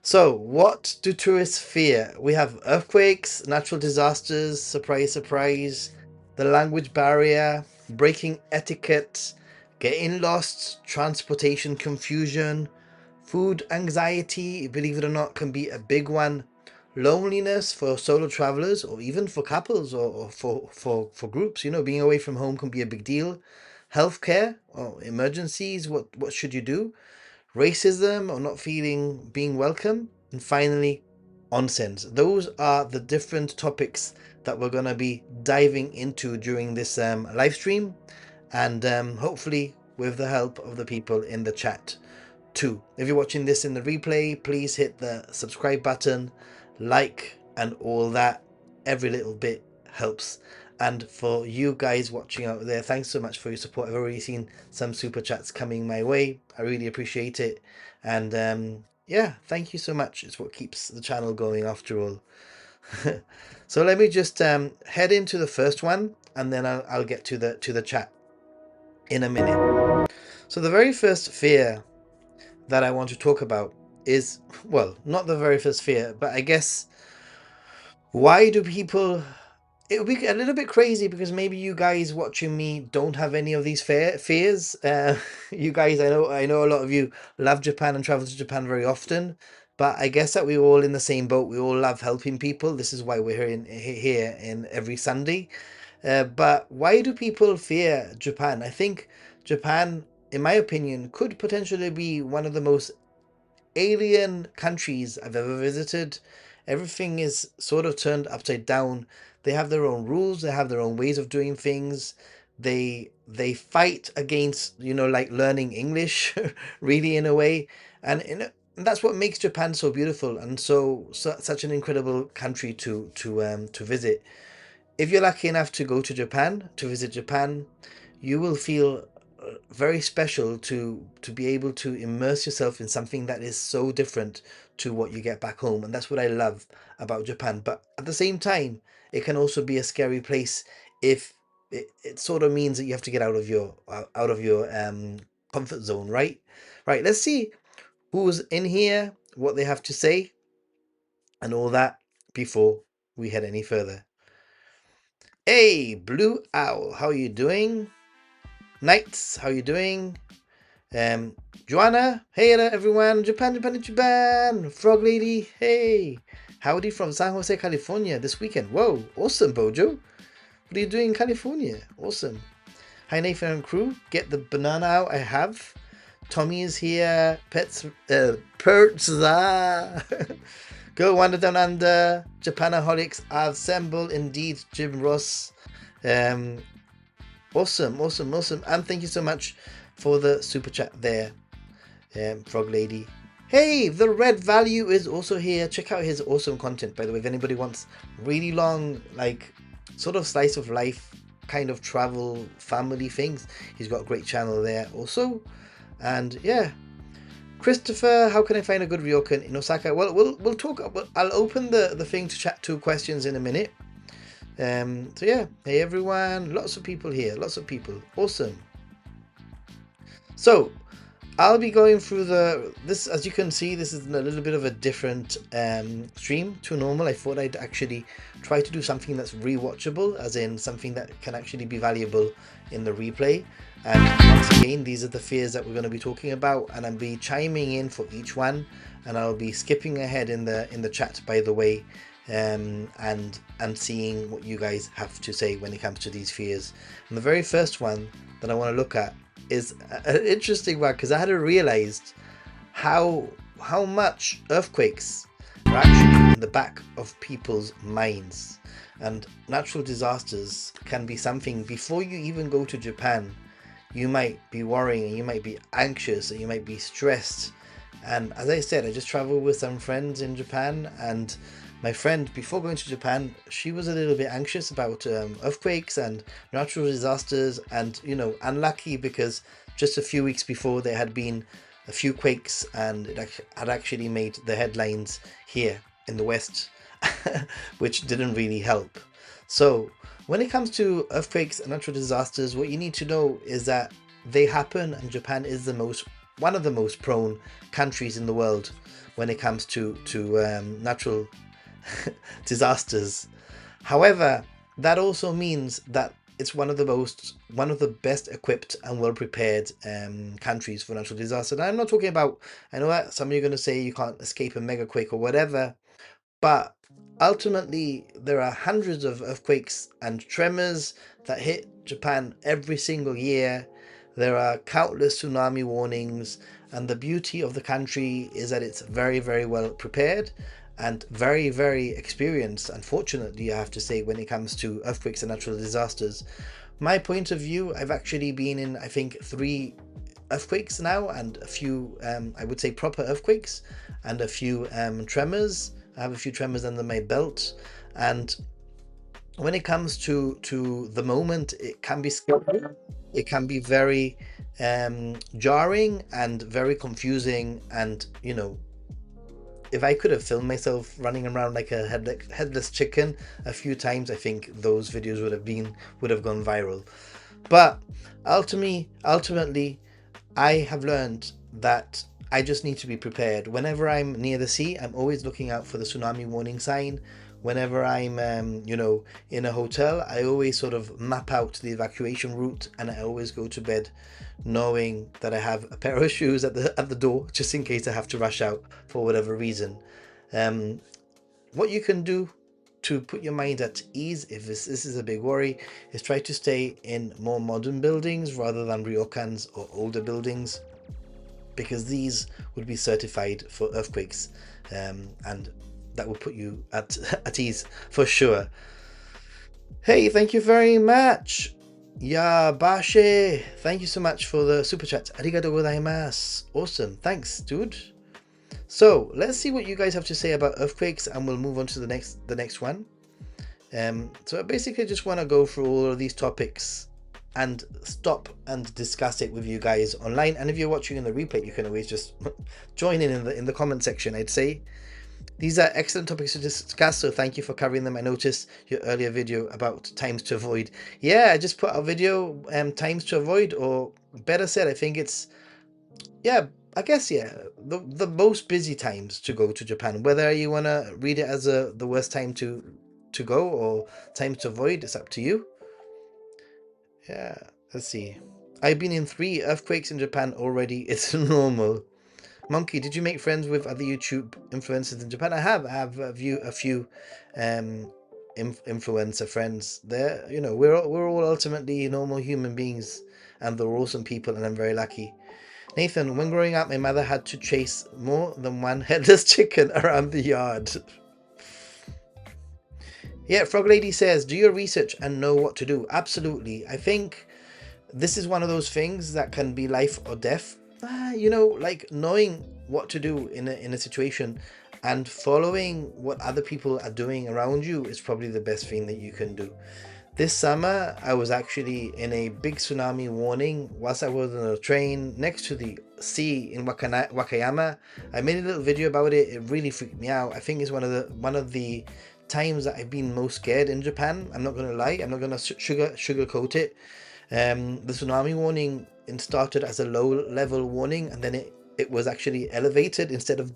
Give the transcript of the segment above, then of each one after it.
So, what do tourists fear? We have earthquakes, natural disasters, surprise, surprise, the language barrier, breaking etiquette, getting lost, transportation confusion, food anxiety, believe it or not, can be a big one. Loneliness for solo travelers or even for couples or for groups, being away from home can be a big deal. Healthcare or emergencies, what should you do? Racism or not feeling being welcome, and finally, onsens. Those are the different topics that we're going to be diving into during this live stream, and hopefully with the help of the people in the chat too. If you're watching this in the replay, please hit the subscribe button, like, and all that. Every little bit helps. And for you guys watching out there, thanks so much for your support. I've already seen some super chats coming my way. I really appreciate it. And yeah, thank you so much. It's what keeps the channel going after all. So let me just head into the first one, and then I'll get to the chat in a minute. So the very first fear that I want to talk about is, well, not the very first fear, but I guess, why do people, it would be a little bit crazy because maybe you guys watching me don't have any of these fears. You guys, I know a lot of you love Japan and travel to Japan very often, but I guess that we're all in the same boat. We all love helping people. This is why we're here in every Sunday. But why do people fear Japan? I think Japan, in my opinion, could potentially be one of the most alien countries I've ever visited. Everything is sort of turned upside down. They have their own rules, they have their own ways of doing things. They fight against, like learning English, really, in a way. And that's what makes Japan so beautiful and such an incredible country to visit. If you're lucky enough to go to visit Japan, you will feel very special to be able to immerse yourself in something that is so different to what you get back home, and that's what I love about Japan. But at the same time, it can also be a scary place if it sort of means that you have to get out of your comfort zone, right? Right, let's see who's in here, what they have to say, and all that before we head any further. Hey, Blue Owl, how are you doing? Knights, how are you doing? Um, Joanna, hey there everyone, Japan. Frog Lady, hey. Howdy from San Jose, California this weekend. Whoa, awesome, Bojo. What are you doing in California? Awesome. Hi, Nathan and crew. Get the banana out, I have. Tommy is here. Pertza. Go Wander Down Under. Japanaholics assemble indeed. Jim Ross. Awesome. And thank you so much for the super chat there, Frog Lady. Hey, the Red Value is also here. Check out his awesome content, by the way. If anybody wants really long, like, sort of slice of life kind of travel family things, he's got a great channel there also. And yeah, Christopher, how can I find a good ryokan in Osaka? Well, we'll talk. I'll open the thing to chat to questions in a minute. So yeah, hey everyone, lots of people here, awesome. So I'll be going through this, as you can see, this is a little bit of a different stream to normal. I thought I'd actually try to do something that's rewatchable, as in something that can actually be valuable in the replay. And once again, these are the fears that we're going to be talking about, and I'll be chiming in for each one, and I'll be skipping ahead in the chat, by the way, and seeing what you guys have to say when it comes to these fears. And the very first one that I want to look at is an interesting one, because I hadn't realized how much earthquakes are actually in the back of people's minds, and natural disasters can be something. Before you even go to Japan, you might be worrying, and you might be anxious, and you might be stressed. And as I said, I just traveled with some friends in Japan, and my friend, before going to Japan, she was a little bit anxious about earthquakes and natural disasters, and unlucky because just a few weeks before there had been a few quakes, and it had actually made the headlines here in the West, which didn't really help. So when it comes to earthquakes and natural disasters, what you need to know is that they happen, and Japan is one of the most prone countries in the world. when it comes to natural disasters. However, that also means that it's one of the best equipped and well prepared countries for natural disaster. And I'm not talking about. I know that some of you are going to say you can't escape a mega quake or whatever, but ultimately there are hundreds of earthquakes and tremors that hit Japan every single year. There are countless tsunami warnings, and the beauty of the country is that it's very, very well prepared and very, very experienced, unfortunately, I have to say, when it comes to earthquakes and natural disasters. My point of view, I've actually been in, I think, 3 earthquakes now, and a few, I would say, proper earthquakes, and a few tremors. I have a few tremors under my belt, and when it comes to the moment, it can be scary. It can be very jarring and very confusing, and if I could have filmed myself running around like a headless chicken a few times, I think those videos would have gone viral. But ultimately, I have learned that I just need to be prepared. Whenever I'm near the sea, I'm always looking out for the tsunami warning sign. Whenever I'm, in a hotel, I always sort of map out the evacuation route, and I always go to bed knowing that I have a pair of shoes at the door, just in case I have to rush out for whatever reason. What you can do to put your mind at ease if this is a big worry is try to stay in more modern buildings rather than ryokans or older buildings, because these would be certified for earthquakes, and that will put you at ease for sure. Hey, thank you very much. Bashe, thank you so much for the super chat. Arigatou gozaimasu. Awesome, thanks, dude. So let's see what you guys have to say about earthquakes, and we'll move on to the next one. So I basically just want to go through all of these topics and stop and discuss it with you guys online. And if you're watching in the replay, you can always just join in the comment section, I'd say. These are excellent topics to discuss, so thank you for covering them. I noticed your earlier video about times to avoid. Yeah, I just put a video, times to avoid, or better said, I think it's, the most busy times to go to Japan. Whether you want to read it as the worst time to go or times to avoid, it's up to you. Yeah, let's see. I've been in 3 earthquakes in Japan already. It's normal. Monkey, did you make friends with other YouTube influencers in Japan? I have a few influencer friends there. We're all ultimately normal human beings, and they're awesome people, and I'm very lucky. Nathan, when growing up, my mother had to chase more than one headless chicken around the yard. Yeah, Frog Lady says, do your research and know what to do. Absolutely. I think this is one of those things that can be life or death. Like knowing what to do in a situation and following what other people are doing around you is probably the best thing that you can do. This summer, I was actually in a big tsunami warning whilst I was on a train next to the sea in Wakayama. I made a little video about it. It really freaked me out. I think it's one of the times that I've been most scared in Japan. I'm not gonna lie. I'm not gonna sugarcoat it. The tsunami warning started as a low-level warning, and then it was actually elevated instead of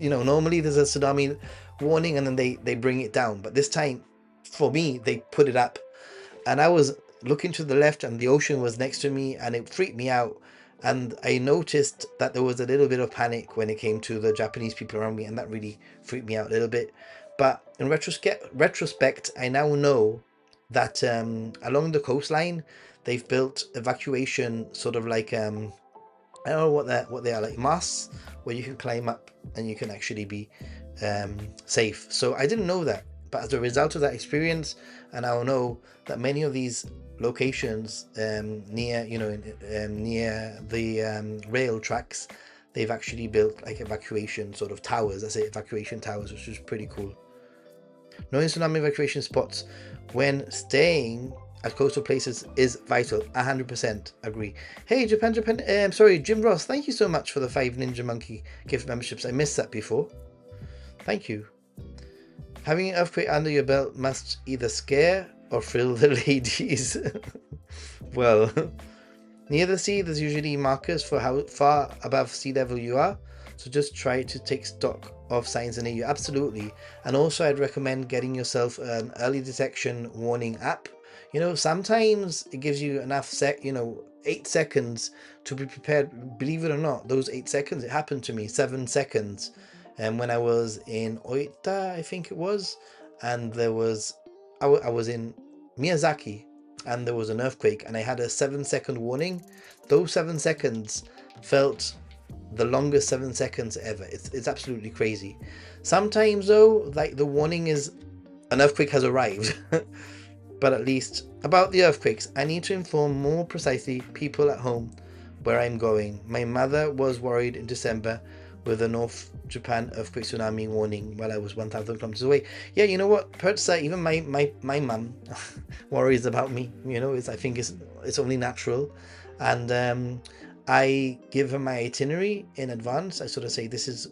normally there's a tsunami warning and then they bring it down, but this time for me they put it up, and I was looking to the left and the ocean was next to me, and it freaked me out. And I noticed that there was a little bit of panic when it came to the Japanese people around me, and that really freaked me out a little bit. But in retrospect, I now know that along the coastline they've built evacuation sort of like I don't know what they are, like masts where you can climb up and you can actually be safe. So I didn't know that, but as a result of that experience, and I know that many of these locations near the rail tracks, they've actually built like evacuation sort of towers. I say evacuation towers, which is pretty cool. Knowing tsunami evacuation spots when staying at coastal places is vital. 100% agree. Hey, Japan, Jim Ross, thank you so much for the 5 Ninja Monkey gift memberships. I missed that before. Thank you. Having an earthquake under your belt must either scare or thrill the ladies. Well, near the sea, there's usually markers for how far above sea level you are. So just try to take stock of signs near you. Absolutely. And also I'd recommend getting yourself an early detection warning app. Sometimes it gives you enough 8 seconds to be prepared. Believe it or not, those 8 seconds, it happened to me 7 seconds. And when I was in Oita, I think it was, and I was in Miyazaki, and there was an earthquake, and I had a 7 second warning. Those 7 seconds felt the longest 7 seconds ever. It's absolutely crazy. Sometimes though, like, the warning is an earthquake has arrived. But at least about the earthquakes, I need to inform more precisely people at home where I'm going. My mother was worried in December with a North Japan earthquake tsunami warning while I was 1,000 kilometers away. Yeah, you know what? Perhaps even my mum worries about me. I think it's only natural, and I give her my itinerary in advance. I sort of say, these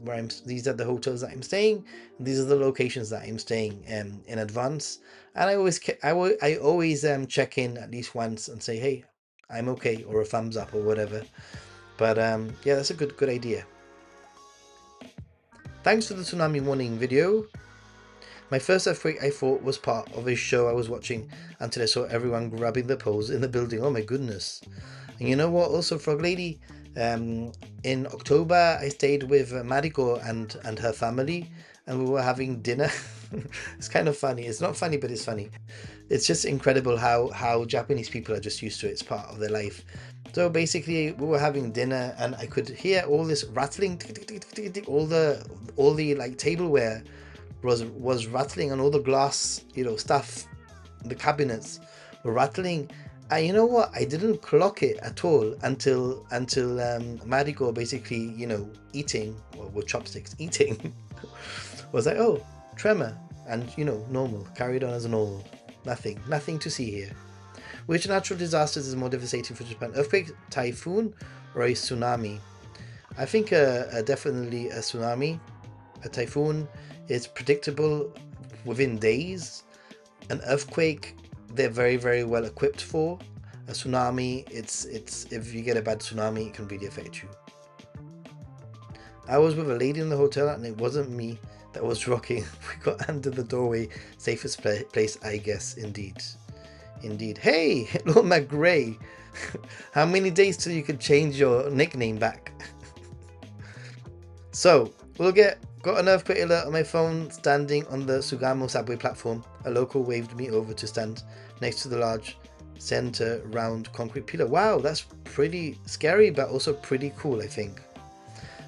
are the hotels that I'm staying, these are the locations that I'm staying in advance. And I always check in at least once and say, hey, I'm okay, or a thumbs up or whatever. But yeah, that's a good idea. Thanks for the tsunami warning video. My first earthquake, I thought, was part of a show I was watching until I saw everyone grabbing the poles in the building. Oh my goodness. And you know what? Also, Frog Lady, in October, I stayed with Mariko and her family, and we were having dinner. It's kind of funny. It's not funny, but it's funny. It's just incredible how Japanese people are just used to it. It's part of their life. So basically, we were having dinner, and I could hear all this rattling. All the like tableware was rattling, and all the glass, stuff, the cabinets were rattling. And you know what? I didn't clock it at all until Mariko basically, eating, or with chopsticks, eating, was like, oh, tremor, and normal, carried on as normal. Nothing to see here. Which natural disasters is more devastating for Japan? Earthquake, typhoon, or a tsunami? I think definitely a tsunami. A typhoon is predictable within days. An earthquake, they're very, very well equipped for. A tsunami, it's if you get a bad tsunami, it can really affect you. I was with a lady in the hotel, and it wasn't me that was rocking. We got under the doorway. Safest place, I guess. Indeed. Hey, Lord McGray. How many days till you could change your nickname back? So, got an earthquake alert on my phone standing on the Sugamo subway platform. A local waved me over to stand next to the large center round concrete pillar. Wow, that's pretty scary, but also pretty cool, I think.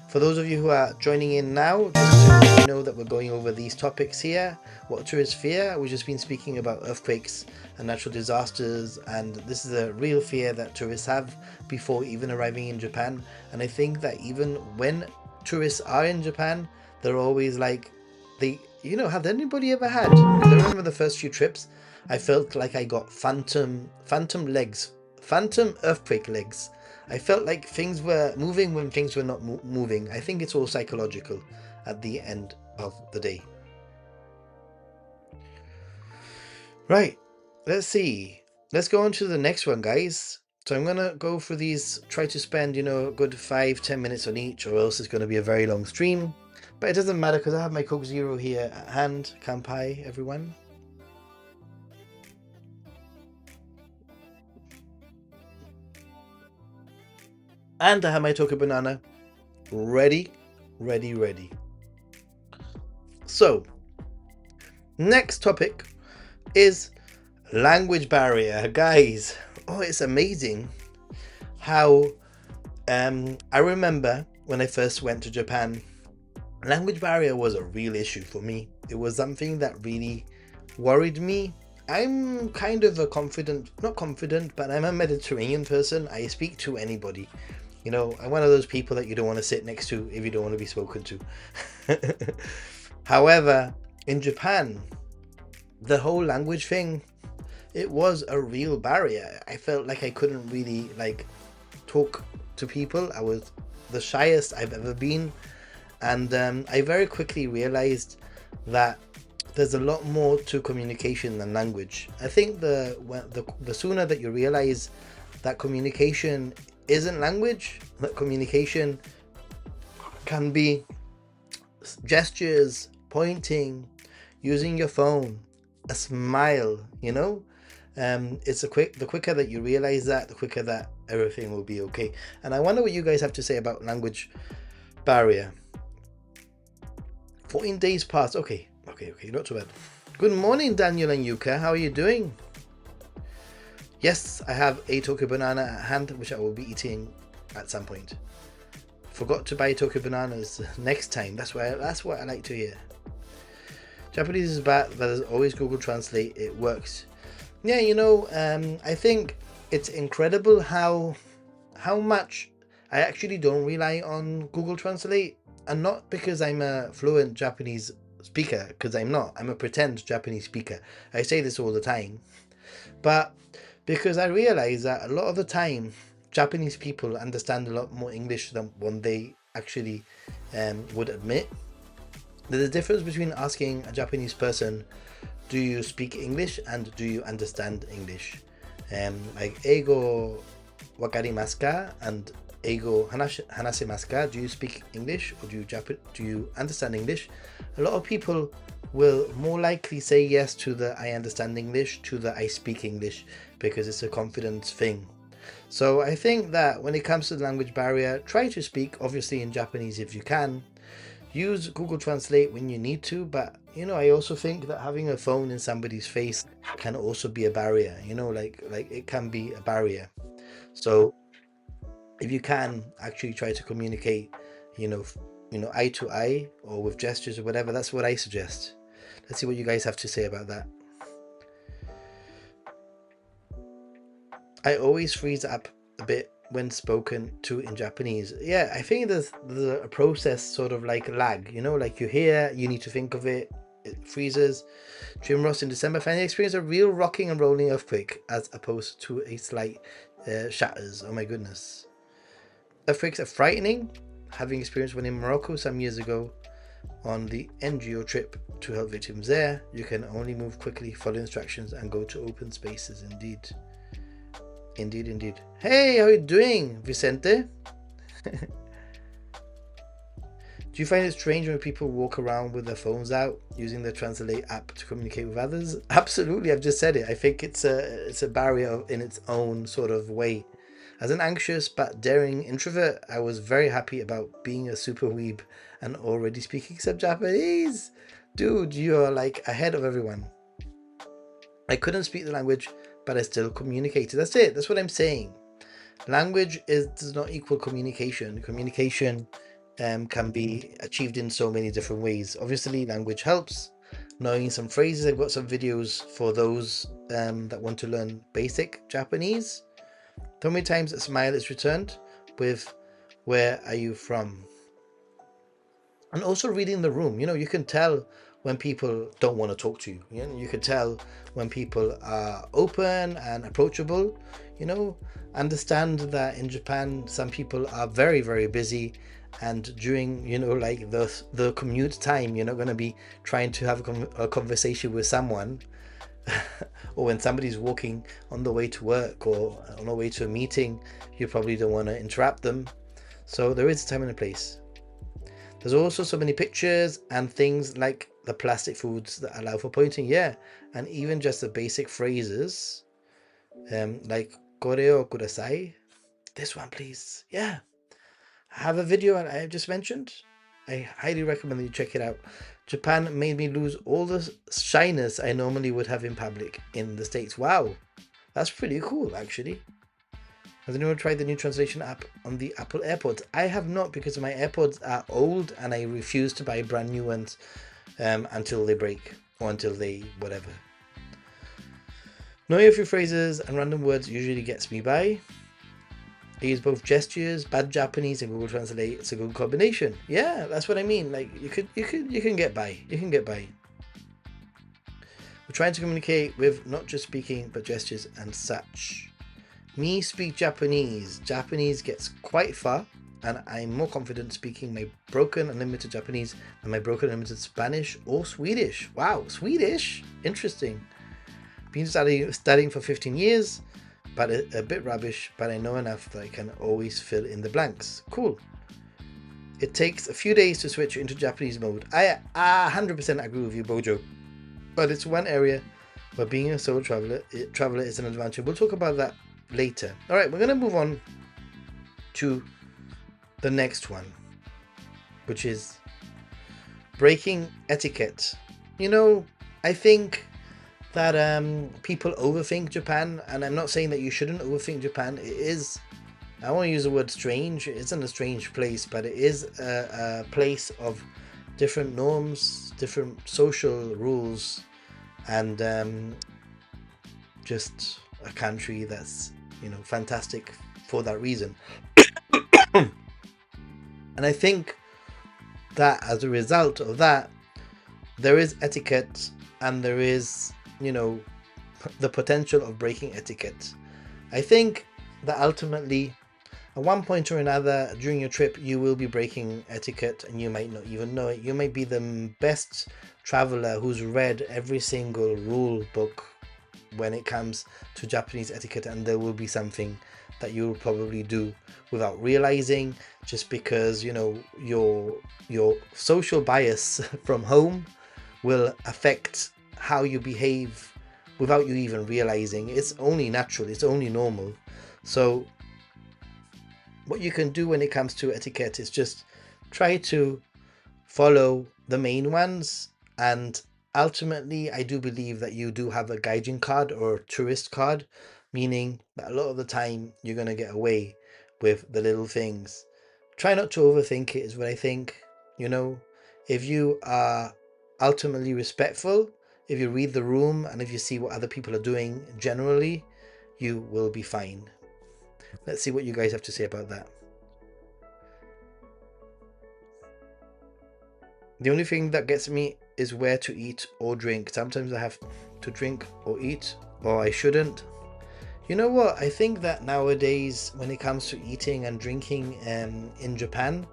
For those of you who are joining in now, just to let you know that we're going over these topics here. What tourists fear. We've just been speaking about earthquakes and natural disasters, and this is a real fear that tourists have before even arriving in Japan. And I think that even when tourists are in Japan, they're always like, have anybody ever had? Because I remember the first few trips, I felt like I got phantom legs, phantom earthquake legs. I felt like things were moving when things were not moving. I think it's all psychological at the end of the day. Right, let's see. Let's go on to the next one, guys. So I'm going to go for these, try to spend, a good 5-10 minutes on each, or else it's going to be a very long stream. But it doesn't matter because I have my Coke Zero here at hand. Kanpai, everyone. And I have my Tokyo Banana ready. So, next topic is language barrier. Guys, it's amazing how I remember when I first went to Japan, language barrier was a real issue for me. It was something that really worried me. I'm kind of not confident, but I'm a Mediterranean person. I speak to anybody. I'm one of those people that you don't want to sit next to if you don't want to be spoken to. However, in Japan, the whole language thing, it was a real barrier. I felt like I couldn't really talk to people. I was the shyest I've ever been. And I very quickly realized that there's a lot more to communication than language. I think the sooner that you realize that communication isn't language, that communication can be gestures, pointing, using your phone, a smile, you know. It's the quicker that you realize that, the quicker that everything will be okay. And I wonder what you guys have to say about language barrier. 14 days passed. Okay, not too bad. Good morning, Daniel and Yuka. How are you doing? Yes, I have a Tokyo banana at hand, which I will be eating at some point. Forgot to buy Tokyo bananas next time. That's what I like to hear. Japanese is bad, but there's always Google Translate. It works. Yeah, you know, I think it's incredible how much I actually don't rely on Google Translate, and not because I'm a fluent Japanese speaker, because I'm not. I'm a pretend Japanese speaker. I say this all the time, but because I realize that a lot of the time Japanese people understand a lot more English than one they actually would admit. There's a difference between asking a Japanese person, do you speak English, and do you understand English? Like, eigo wakarimasu ka? And eigo hanasemasu ka? Do you speak English, or do you understand English? A lot of people will more likely say yes to the I understand English to the I speak English, because it's a confidence thing. So I think that when it comes to the language barrier, try to speak obviously in Japanese if you can. Use Google Translate when you need to, but you know, I also think that having a phone in somebody's face can also be a barrier, you know, like it can be a barrier. So if you can actually try to communicate, you know, eye to eye or with gestures or whatever, that's what I suggest. Let's see what you guys have to say about that. I always freeze up a bit when spoken to in Japanese. Yeah, I think there's a process sort of like lag, you know, like you hear, you need to think of it, it freezes. Jim Ross in December finally experienced a real rocking and rolling earthquake as opposed to a slight shatters. Oh my goodness. Earthquakes are frightening. Having experienced one in Morocco some years ago on the NGO trip to help victims there, you can only move quickly, follow instructions, and go to open spaces. Indeed. Hey, how are you doing, Vicente? Do you find it strange when people walk around with their phones out using the Translate app to communicate with others? Absolutely, I've just said it. I think it's a barrier in its own sort of way. As an anxious but daring introvert, I was very happy about being a super weeb and already speaking some Japanese. Dude, you are like ahead of everyone. I couldn't speak the language, but I still communicated. That's it. That's what I'm saying. Language does not equal communication. Communication can be achieved in so many different ways. Obviously, language helps. Knowing some phrases, I've got some videos for those that want to learn basic Japanese. How many times a smile is returned with "Where are you from?" And also reading the room. You know, you can tell when people don't want to talk to you. You know, you can tell when people are open and approachable. You know, understand that in Japan some people are very, very busy, and during, you know, like the commute time, you're not going to be trying to have a conversation with someone or when somebody's walking on the way to work or on the way to a meeting, you probably don't want to interrupt them. So there is a time and a place. There's also so many pictures and things like the plastic foods that allow for pointing, yeah, and even just the basic phrases like "kore o kudasai," this one please, yeah. I have a video I just mentioned. I highly recommend that you check it out. Japan made me lose all the shyness I normally would have in public in the States. Wow, that's pretty cool actually. Has anyone tried the new translation app on the Apple AirPods? I have not, because my AirPods are old and I refuse to buy brand new ones until they break or until they whatever. Knowing a few phrases and random words usually gets me by. I use both gestures, bad Japanese, and Google Translate. It's a good combination. Yeah, that's what I mean. Like you can get by. You can get by. We're trying to communicate with not just speaking but gestures and such. Me speak Japanese. Japanese gets quite far, and I'm more confident speaking my broken and limited Japanese than my broken and limited Spanish or Swedish. Wow, Swedish? Interesting. Been studying for 15 years, but a bit rubbish, but I know enough that I can always fill in the blanks. Cool. It takes a few days to switch into Japanese mode. I 100% agree with you, Bojo. But it's one area where being a solo traveler is an advantage. We'll talk about that later. All right, we're going to move on to the next one, which is breaking etiquette. I think that people overthink Japan, and I'm not saying that you shouldn't overthink Japan. It is, I want to use the word strange. It isn't a strange place, but it is a place of different norms, different social rules, and just a country that's fantastic for that reason. And I think that as a result of that, there is etiquette and there is the potential of breaking etiquette. I think that ultimately at one point or another during your trip you will be breaking etiquette and you might not even know it. You might be the best traveler who's read every single rule book when it comes to Japanese etiquette, and there will be something that you'll probably do without realizing, just because your social bias from home will affect how you behave without you even realizing. It's only natural, it's only normal. So what you can do when it comes to etiquette is just try to follow the main ones, and ultimately I do believe that you do have a gaijin card or a tourist card, meaning that a lot of the time you're going to get away with the little things. Try not to overthink it is what I think. If you are ultimately respectful, if you read the room and if you see what other people are doing generally, you will be fine. Let's see what you guys have to say about that. The only thing that gets me is where to eat or drink. Sometimes I have to drink or eat, or I shouldn't. You know what? I think that nowadays, when it comes to eating and drinking in Japan,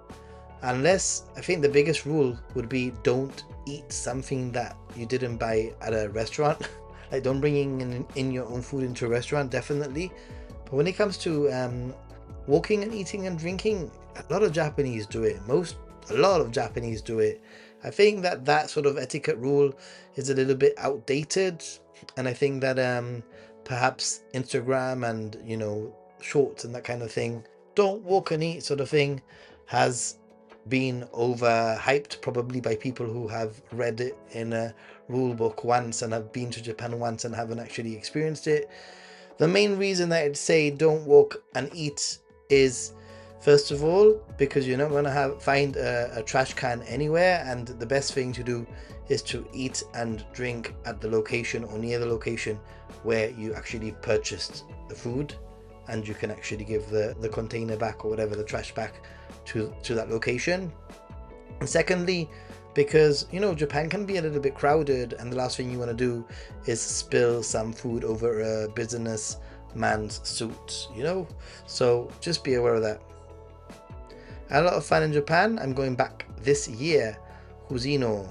unless, I think the biggest rule would be don't eat something that you didn't buy at a restaurant. Like, don't bring in your own food into a restaurant, definitely. But when it comes to walking and eating and drinking, a lot of Japanese do it. A lot of Japanese do it. I think that sort of etiquette rule is a little bit outdated, and I think that perhaps Instagram and shorts and that kind of thing, don't walk and eat sort of thing, has been overhyped, probably by people who have read it in a rule book once and have been to Japan once and haven't actually experienced it. The main reason that I'd say don't walk and eat is, first of all, because you're not going to find a trash can anywhere, and the best thing to do is to eat and drink at the location or near the location where you actually purchased the food, and you can actually give the container back or whatever, the trash back to that location. And secondly, because Japan can be a little bit crowded, and the last thing you want to do is spill some food over a business man's suit, so just be aware of that. I had a lot of fun in Japan. I'm going back this year. Huzino.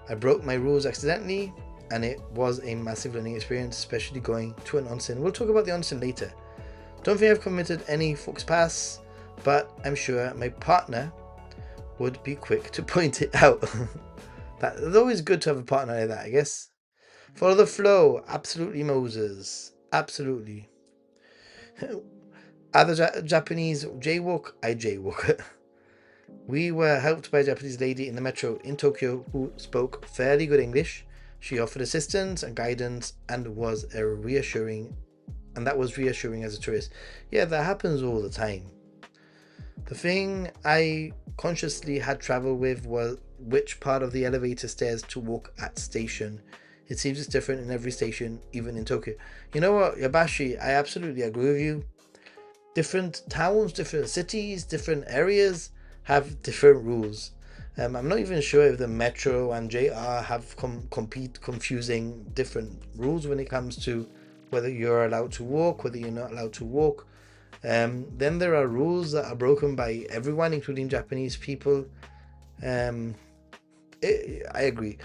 I broke my rules accidentally, and it was a massive learning experience, especially going to an onsen. We'll talk about the onsen later. Don't think I've committed any Fox Pass, but I'm sure my partner would be quick to point it out. It's always good to have a partner like that, I guess. Follow the flow. Absolutely, Moses. Absolutely. Other Japanese jaywalk? I jaywalk. We were helped by a Japanese lady in the metro in Tokyo who spoke fairly good English. She offered assistance and guidance and was reassuring as a tourist. Yeah, that happens all the time. The thing I consciously had trouble with was which part of the elevator stairs to walk at station. It seems it's different in every station, even in Tokyo. You know what, Yabashi, I absolutely agree with you. Different towns, different cities, different areas have different rules. I'm not even sure if the metro and JR have confusing different rules when it comes to whether you're allowed to walk, whether you're not allowed to walk. Then there are rules that are broken by everyone, including Japanese people. I agree.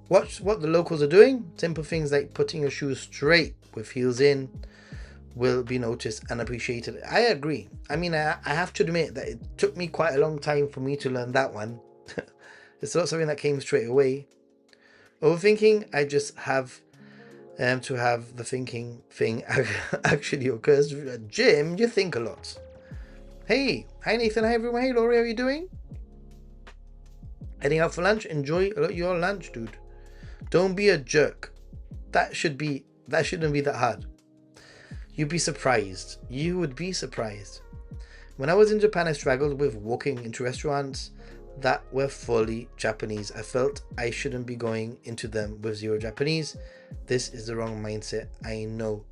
Watch what the locals are doing. Simple things like putting your shoes straight with heels in, will be noticed and appreciated. I agree. I mean, I have to admit that it took me quite a long time for me to learn that one. It's not something that came straight away. Overthinking, I just have to have the thinking thing actually occurs. Jim, you think a lot. Hey, hi Nathan, hi everyone, hey Laurie, how are you doing? Heading out for lunch? Enjoy your lunch, dude. Don't be a jerk. That shouldn't be that hard. You'd be surprised. You would be surprised. When I was in Japan, I struggled with walking into restaurants that were fully Japanese. I felt I shouldn't be going into them with zero Japanese. This is the wrong mindset, I know.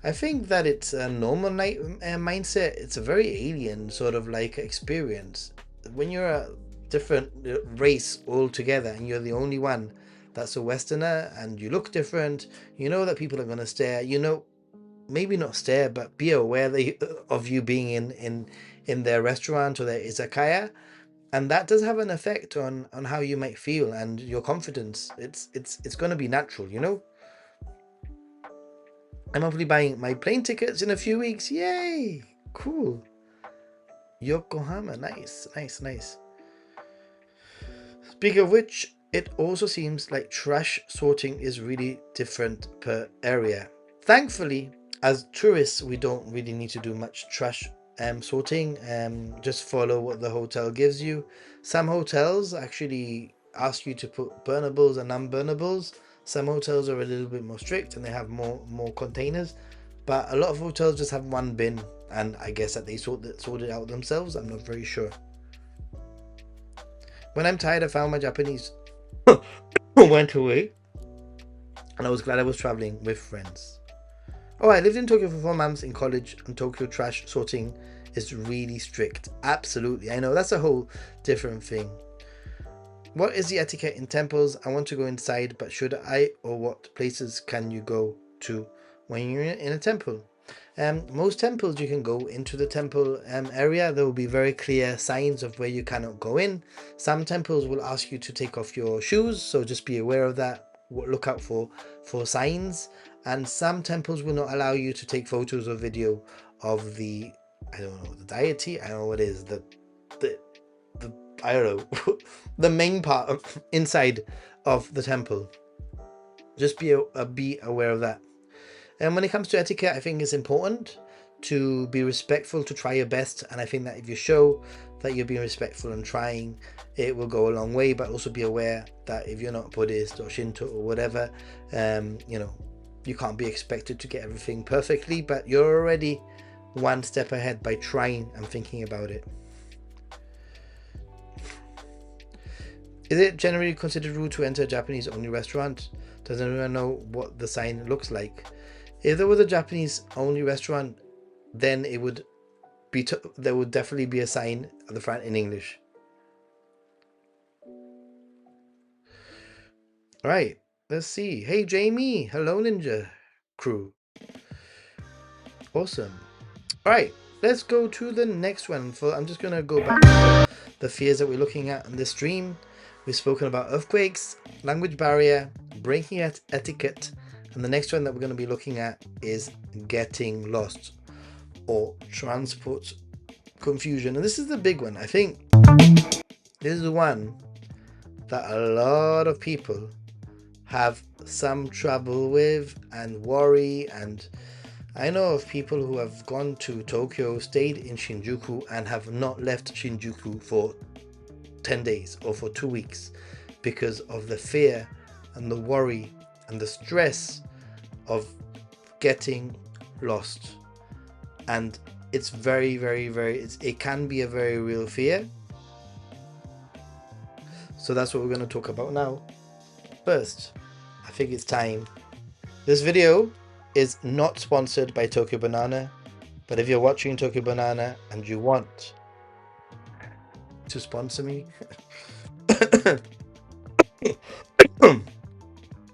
I think that it's a normal mindset. It's a very alien sort of like experience. When you're a different race altogether and you're the only one that's a Westerner and you look different, you know that people are going to stare, you know, maybe not stare, but be aware of you being in their restaurant or their izakaya. And that does have an effect on how you might feel and your confidence. It's going to be natural, you know. I'm hopefully buying my plane tickets in a few weeks. Yay! Cool. Yokohama, nice. Speaking of which, it also seems like trash sorting is really different per area. Thankfully, as tourists, we don't really need to do much trash sorting. Just follow what the hotel gives you. Some hotels actually ask you to put burnables and unburnables. Some hotels are a little bit more strict and they have more containers, but a lot of hotels just have one bin, and I guess that they sort it out themselves. I'm not very sure. When I'm tired, I found my Japanese went away, and I was glad I was traveling with friends. Oh, I lived in Tokyo for 4 months in college, and Tokyo trash sorting is really strict. Absolutely, I know, that's a whole different thing. What is the etiquette in temples? I want to go inside, but should I, or what places can you go to when you're in a temple? Most temples you can go into the temple area. There will be very clear signs of where you cannot go in. Some temples will ask you to take off your shoes, so just be aware of that. Look out for signs. And some temples will not allow you to take photos or video of the, I don't know, the deity. I don't know what it is, the I don't know, the main part inside of the temple. Just be aware of that. And when it comes to etiquette, I think it's important to be respectful, to try your best. And I think that if you show that you're being respectful and trying, it will go a long way. But also be aware that if you're not Buddhist or Shinto or whatever, you know, you can't be expected to get everything perfectly, but you're already one step ahead by trying and thinking about it. Is it generally considered rude to enter a Japanese-only restaurant? Does anyone know what the sign looks like? If there was a Japanese-only restaurant, then it would be there would definitely be a sign at the front in English. All right, let's see. Hey, Jamie. Hello, Ninja Crew. Awesome. All right, let's go to the next one. I'm just going to go back to the fears that we're looking at in this stream. We've spoken about earthquakes, language barrier, breaking etiquette, and the next one that we're going to be looking at is getting lost or transport confusion. And this is the big one. I think this is the one that a lot of people have some trouble with and worry. And I know of people who have gone to Tokyo, stayed in Shinjuku, and have not left Shinjuku for 10 days or for 2 weeks because of the fear and the worry and the stress of getting lost. And it's very, very, it can be a very real fear. So that's what we're going to talk about now. First, I think it's time. This video is not sponsored by Tokyo Banana, but if you're watching Tokyo Banana and you want to sponsor me,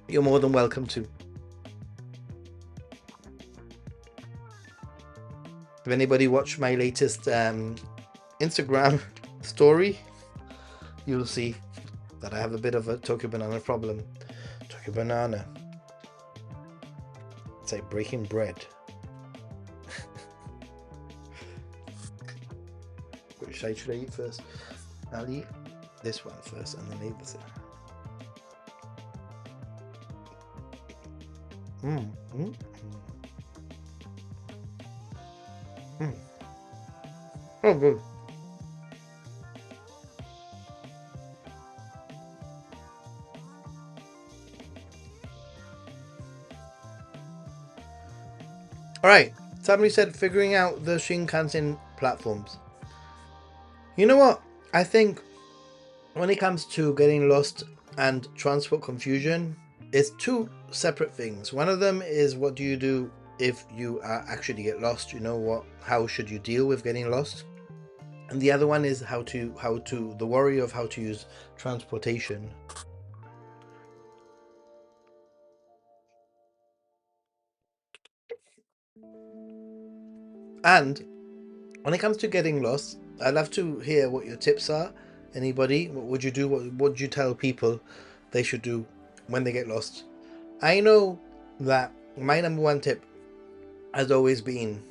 you're more than welcome to. If anybody watched my latest Instagram story, you'll see that I have a bit of a Tokyo Banana problem. Tokyo Banana, it's like breaking bread. Should I eat first? I'll eat this one first and then eat this. Mm, mm, mm. Oh, good. All right. Somebody said figuring out the Shinkansen platforms. You know what? I think when it comes to getting lost and transport confusion, it's two separate things. One of them is what do you do if you actually get lost? You know what? How should you deal with getting lost? And the other one is how to the worry of how to use transportation. And when it comes to getting lost, I'd love to hear what your tips are. Anybody, what would you do? What would you tell people they should do when they get lost? I know that my number one tip has always been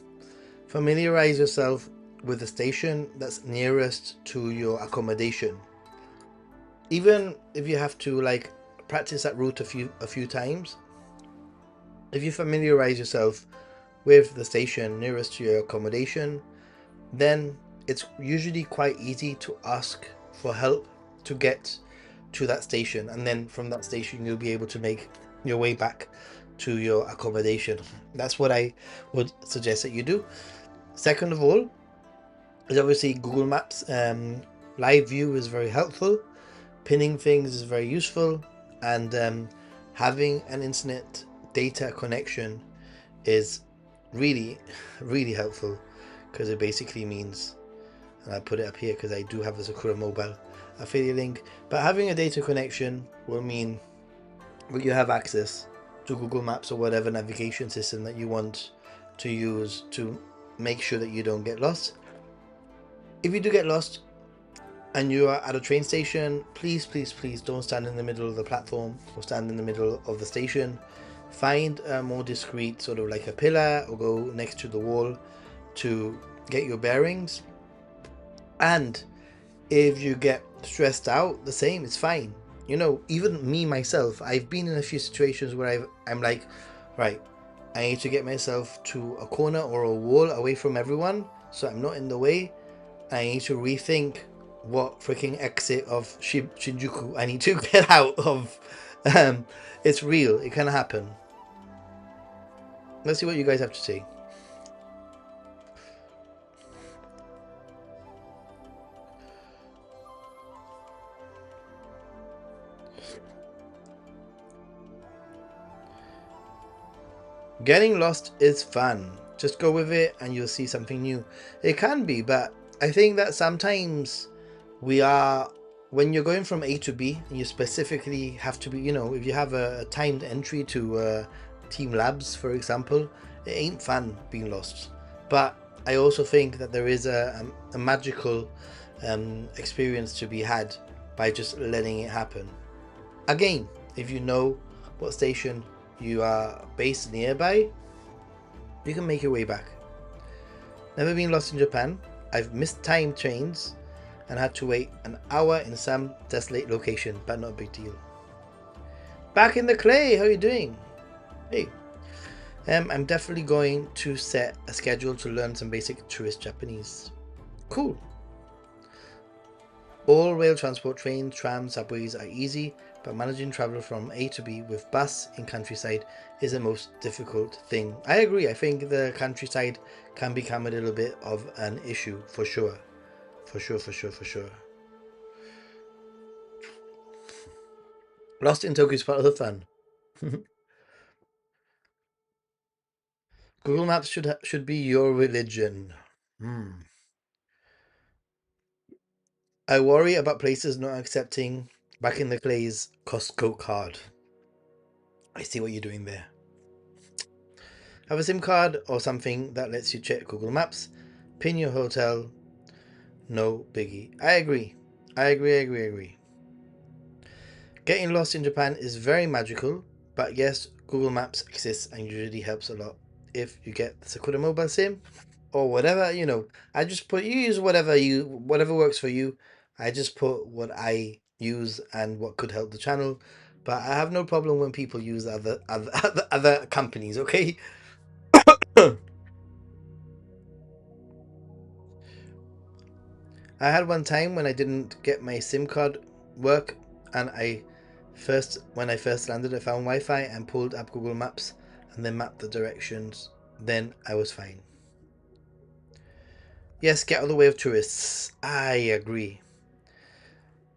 familiarize yourself with the station that's nearest to your accommodation. Even if you have to like practice that route a few times, if you familiarize yourself with the station nearest to your accommodation, then it's usually quite easy to ask for help to get to that station, and then from that station you'll be able to make your way back to your accommodation. That's what I would suggest that you do. Second of all is obviously Google Maps. Live view is very helpful. Pinning things is very useful, and having an internet data connection is really, really helpful because it basically means, and I put it up here because I do have a Sakura mobile affiliate link, but having a data connection will mean that you have access to Google Maps or whatever navigation system that you want to use to make sure that you don't get lost. If you do get lost and you are at a train station, please, please, please don't stand in the middle of the platform or stand in the middle of the station. Find a more discreet, sort of like a pillar, or go next to the wall to get your bearings. And if you get stressed out, the same, it's fine. You know, even me myself, I've been in a few situations where I'm like, right, I need to get myself to a corner or a wall away from everyone so I'm not in the way. I need to rethink what freaking exit of Shinjuku I need to get out of. Um, it's real. It can happen. Let's see what you guys have to say. Getting lost is fun. Just go with it and you'll see something new. It can be, but I think that sometimes we are, when you're going from A to B and you specifically have to be, you know, if you have a timed entry to team labs, for example, it ain't fun being lost. But I also think that there is a magical experience to be had by just letting it happen. Again, if you know what station you are based nearby, you can make your way back. Never been lost in Japan. I've missed time trains and had to wait an hour in some desolate location, but not a big deal. Back in the clay, how are you doing? Hey. I'm definitely going to set a schedule to learn some basic tourist Japanese. Cool. All rail transport, trains, trams, subways are easy, but managing travel from A to B with bus in countryside is the most difficult thing. I agree. I think the countryside can become a little bit of an issue for sure. For sure, for sure, for sure. Lost in Tokyo is part of the fun. Google Maps should be your religion. Hmm. I worry about places not accepting back in the Clay's Costco card. I see what you're doing there. Have a SIM card or something that lets you check Google Maps, pin your hotel. No biggie. I agree. I agree, I agree, I agree. Getting lost in Japan is very magical, but yes, Google Maps exists and usually helps a lot if you get the Sakura Mobile SIM or whatever, I just put, you use whatever works for you. I just put what I use and what could help the channel, but I have no problem when people use other companies, okay? I had one time when I didn't get my SIM card work, and when I first landed, I found Wi-Fi and pulled up Google Maps and then mapped the directions. Then I was fine. Yes, get out of the way of tourists. I agree.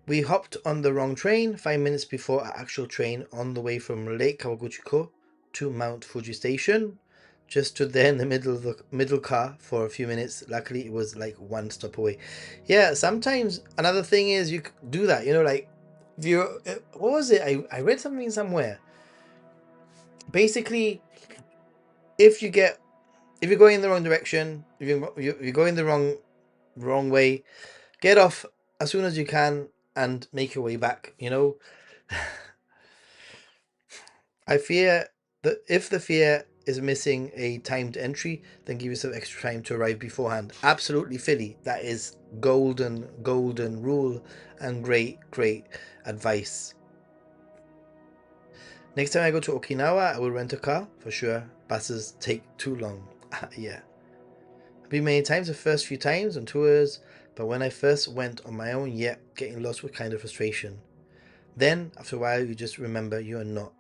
We hopped on the wrong train 5 minutes before our actual train on the way from Lake Kawaguchiko to Mount Fuji Station. Just stood there in the middle of the middle car for a few minutes. Luckily, it was like one stop away. Yeah, sometimes another thing is you do that. Like if you, what was it? I read something somewhere. Basically, if you get if you're going in the wrong direction, if you're going the wrong way, get off as soon as you can and make your way back. I fear that if the fear is missing a timed entry, then give yourself extra time to arrive beforehand. Absolutely, Philly. That is golden rule and great advice. Next time I go to Okinawa, I will rent a car for sure. Buses take too long. Yeah. I've been many times the first few times on tours, but when I first went on my own, yeah, getting lost was kind of frustration. Then, after a while, you just remember you are not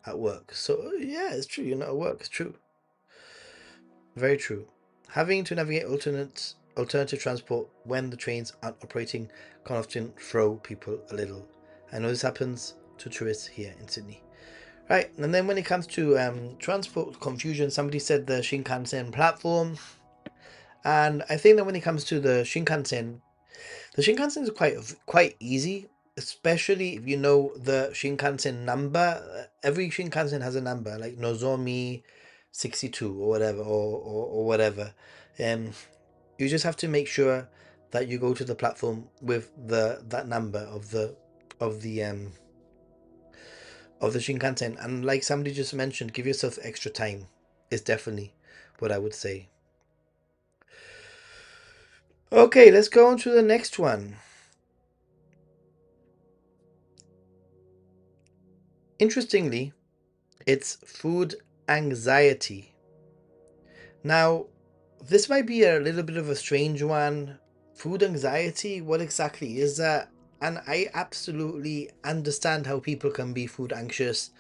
at work. So, yeah, it's true. You're not at work. It's true. Very true. Having to navigate alternative transport when the trains aren't operating can often throw people a little. I know this happens to tourists here in Sydney. Right, and then when it comes to transport confusion, somebody said the Shinkansen platform. And I think that when it comes to the Shinkansen is quite easy, especially if you know the Shinkansen number. Every Shinkansen has a number, like Nozomi 62 or whatever, or whatever. You just have to make sure that you go to the platform with that number of the Shinkansen. And like somebody just mentioned, give yourself extra time is definitely what I would say. Okay, let's go on to the next one. Interestingly, it's food anxiety. Now, this might be a little bit of a strange one. Food anxiety, what exactly is that? And I absolutely understand how people can be food anxious.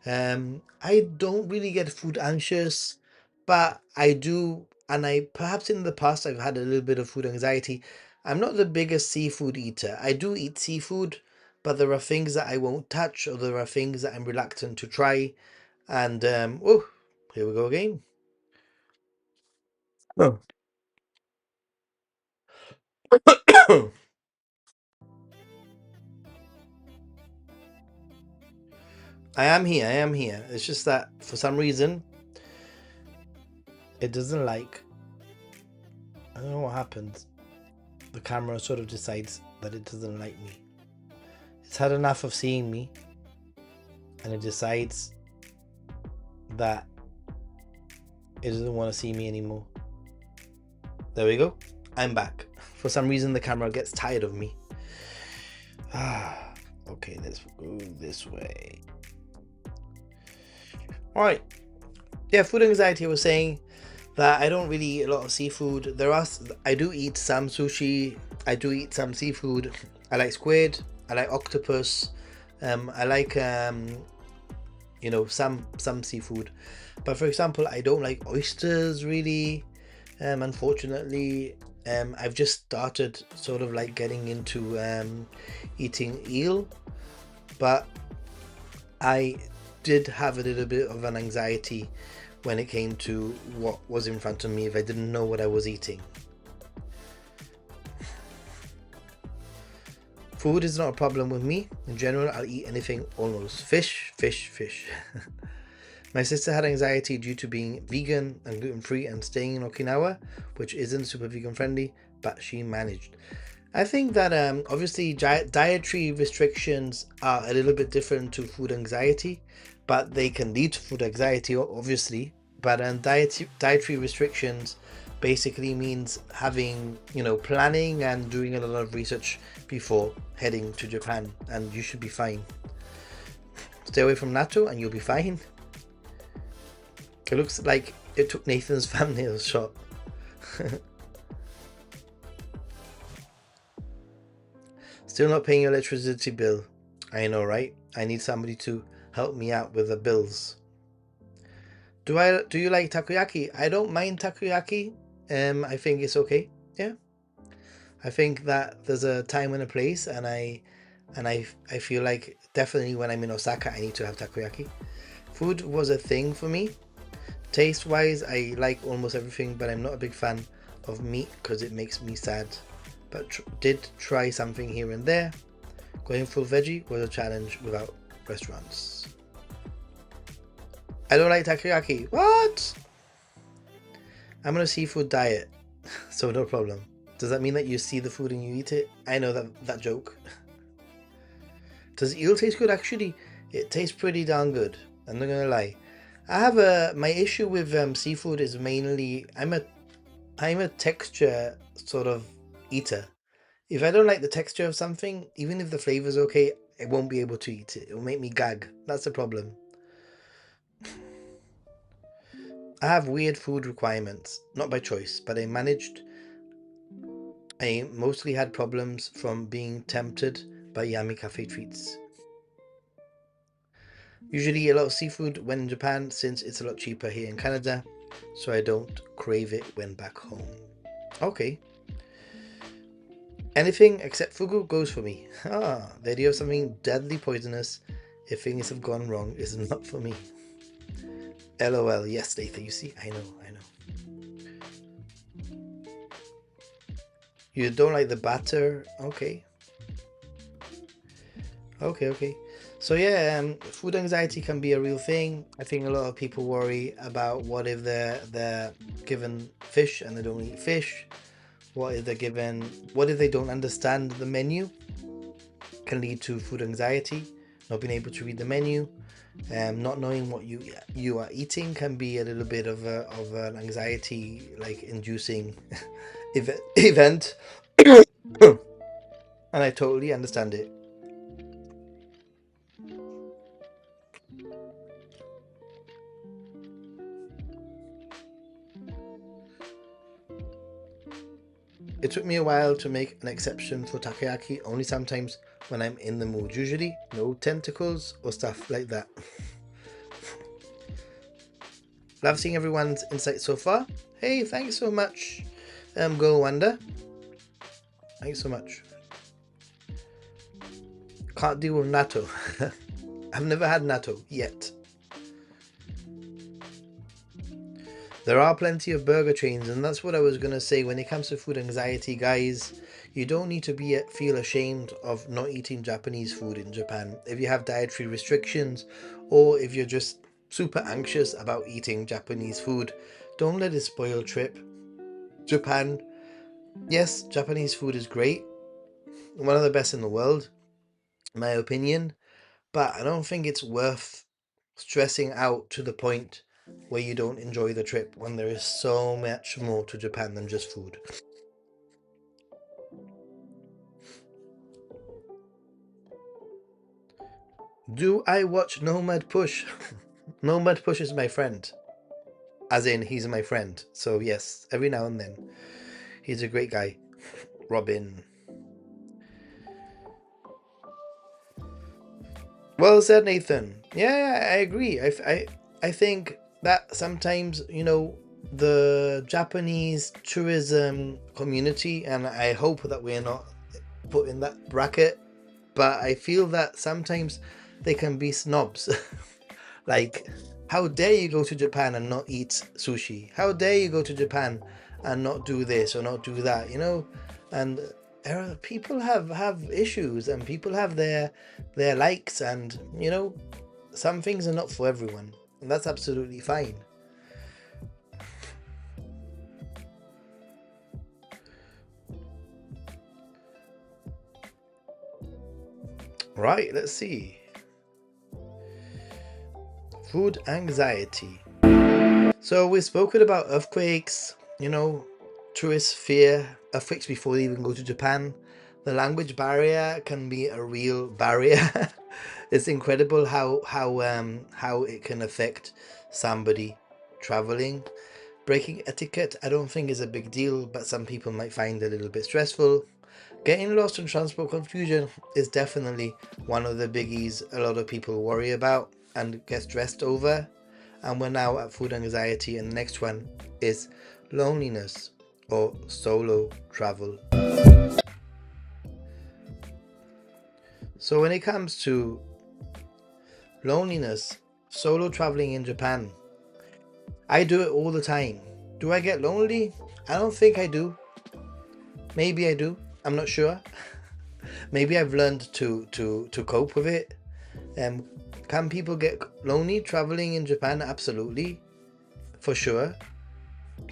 I don't really get food anxious, but I do, and I perhaps in the past I've had a little bit of food anxiety. I'm not the biggest seafood eater. I do eat seafood, but there are things that I won't touch, or there are things that I'm reluctant to try. And oh, here we go again. Oh. I am here. I am here. It's just that for some reason it doesn't like. I don't know what happens. The camera sort of decides that it doesn't like me. It's had enough of seeing me, and it decides that it doesn't want to see me anymore. There we go. I'm back. For some reason, the camera gets tired of me. Okay, let's go this way. All right. Yeah, food anxiety. I was saying that I don't really eat a lot of seafood. I do eat some sushi. I do eat some seafood. I like squid. I like octopus. I like some seafood. But for example, I don't like oysters really. Unfortunately, I've just started sort of like getting into eating eel, but I did have a little bit of an anxiety when it came to what was in front of me if I didn't know what I was eating. Food is not a problem with me. In general, I'll eat anything almost. Fish. My sister had anxiety due to being vegan and gluten-free and staying in Okinawa, which isn't super vegan friendly, but she managed. I think that obviously dietary restrictions are a little bit different to food anxiety, but they can lead to food anxiety, obviously. But dietary restrictions basically means having, planning and doing a lot of research before heading to Japan, and you should be fine. Stay away from natto and you'll be fine. It looks like it took Nathan's thumbnail shot. Still not paying your electricity bill. I know, right? I need somebody to help me out with the bills. Do you like takoyaki? I don't mind takoyaki. I think it's okay. Yeah. I think that there's a time and a place, and I feel like definitely when I'm in Osaka I need to have takoyaki. Food was a thing for me. Taste wise, I like almost everything, but I'm not a big fan of meat because it makes me sad. But did try something here and there. Going full veggie was a challenge without restaurants. I don't like takoyaki. What? I'm on a seafood diet, so no problem. Does that mean that you see the food and you eat it? I know that joke. Does eel taste good? Actually, it tastes pretty darn good. I'm not gonna lie. I have my issue with seafood is mainly I'm a texture sort of eater. If I don't like the texture of something, even if the flavor's okay, I won't be able to eat it. It will make me gag. That's the problem. I have weird food requirements, not by choice, but I mostly had problems from being tempted by yummy cafe treats. Usually a lot of seafood when in Japan since it's a lot cheaper here in Canada, so I don't crave it when back home. Okay. Anything except fugu goes for me. The idea of something deadly poisonous if things have gone wrong is not for me. LOL, yes, Nathan, you see, I know. You don't like the batter? Okay. So yeah, food anxiety can be a real thing. I think a lot of people worry about what if they're given fish and they don't eat fish. What if they don't understand the menu? Can lead to food anxiety. Not being able to read the menu, not knowing what you are eating can be a little bit of an anxiety like inducing event. And I totally understand it. It took me a while to make an exception for takoyaki, only sometimes when I'm in the mood. Usually no tentacles or stuff like that. Love seeing everyone's insights so far. Hey, thanks so much, Go Wonder. Thanks so much. Can't deal with natto. I've never had natto yet. There are plenty of burger chains, and that's what I was going to say. When it comes to food anxiety, guys, you don't need to feel ashamed of not eating Japanese food in Japan. If you have dietary restrictions, or if you're just super anxious about eating Japanese food, don't let it spoil your trip. Japan, yes, Japanese food is great. One of the best in the world, in my opinion. But I don't think it's worth stressing out to the point where you don't enjoy the trip when there is so much more to Japan than just food. Do I watch Nomad Push? Nomad Push is my friend. As in, he's my friend. So yes, every now and then. He's a great guy. Robin. Well said, Nathan. Yeah, I agree. I think that sometimes, the Japanese tourism community, and I hope that we're not put in that bracket, but I feel that sometimes they can be snobs. Like, how dare you go to Japan and not eat sushi? How dare you go to Japan and not do this or not do that, And people have issues, and people have their likes, and some things are not for everyone, and that's absolutely fine. Right, let's see. Food anxiety. So we've spoken about earthquakes, you know, tourists fear earthquakes before they even go to Japan. The language barrier can be a real barrier. It's incredible how it can affect somebody traveling. Breaking etiquette, I don't think is a big deal, but some people might find it a little bit stressful. Getting lost in transport confusion is definitely one of the biggies a lot of people worry about and get stressed over. And we're now at food anxiety, and the next one is loneliness or solo travel. So, when it comes to loneliness, solo traveling in Japan, I do it all the time. Do I get lonely? I don't think I do. Maybe I do. I'm not sure. Maybe I've learned to cope with it. Um, can people get lonely traveling in Japan? Absolutely, for sure.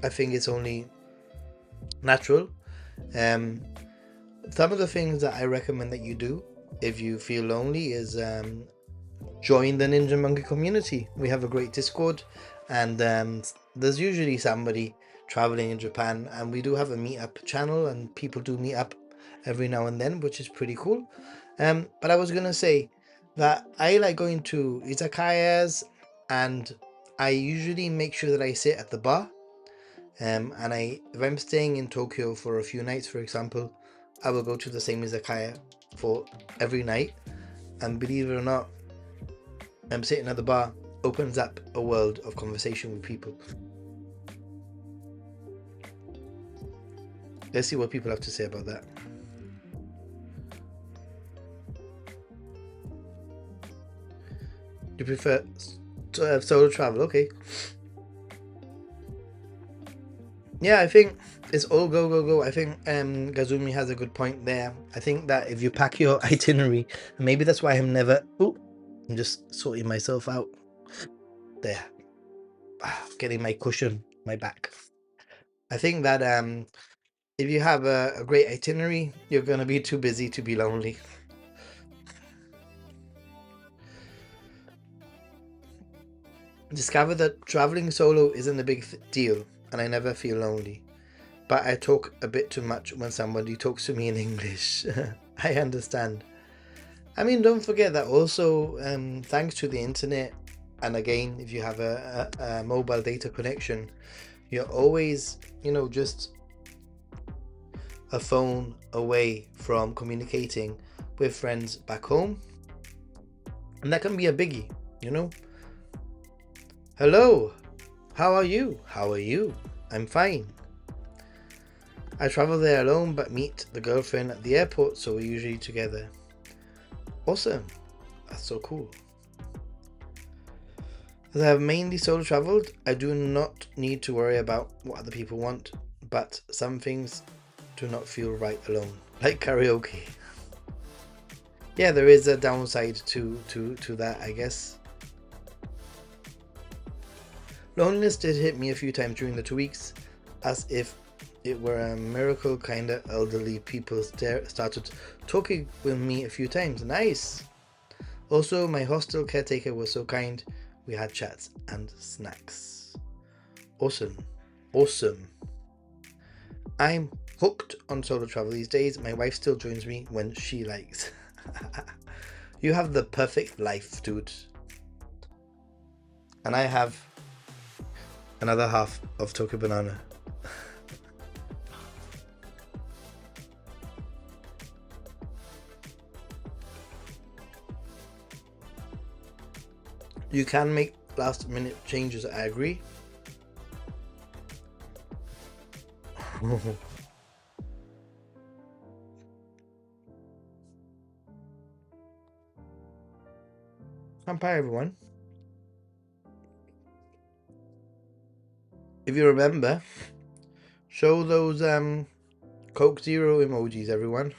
I think it's only natural. Um, some of the things that I recommend that you do if you feel lonely is join the Ninja Monkey community. We have a great Discord, and there's usually somebody traveling in Japan, and we do have a meetup channel, and people do meet up every now and then, which is pretty cool. But I was gonna say that I like going to izakayas, and I usually make sure that I sit at the bar. And if I'm staying in Tokyo for a few nights, for example, I will go to the same izakaya for every night. And believe it or not, I'm sitting at the bar opens up a world of conversation with people. Let's see what people have to say about that. You prefer solo travel? Okay. Yeah, I think it's all go, go, go. I think Gazumi has a good point there. I think that if you pack your itinerary, maybe that's why I'm never... Ooh, I'm just sorting myself out. There. Getting my cushion, my back. I think that if you have a great itinerary, you're going to be too busy to be lonely. Discover that traveling solo isn't a big deal, and I never feel lonely. But I talk a bit too much when somebody talks to me in English. I understand. I mean, don't forget that also, thanks to the internet, and again, if you have a mobile data connection, you're always, just a phone away from communicating with friends back home. And that can be a biggie, Hello, how are you? How are you? I'm fine. I travel there alone but meet the girlfriend at the airport, so we're usually together. Awesome. That's so cool. As I have mainly solo traveled, I do not need to worry about what other people want, but some things do not feel right alone, like karaoke. Yeah, there is a downside to that, I guess. Loneliness did hit me a few times during the 2 weeks, as if it were a miracle. Kinda elderly people started talking with me a few times. Nice. Also, my hostel caretaker was so kind. We had chats and snacks. Awesome. I'm hooked on solo travel these days. My wife still joins me when she likes. You have the perfect life, dude. And I have another half of Tokyo Banana. You can make last minute changes, I agree. Kampai, everyone. If you remember, show those Coke Zero emojis, everyone.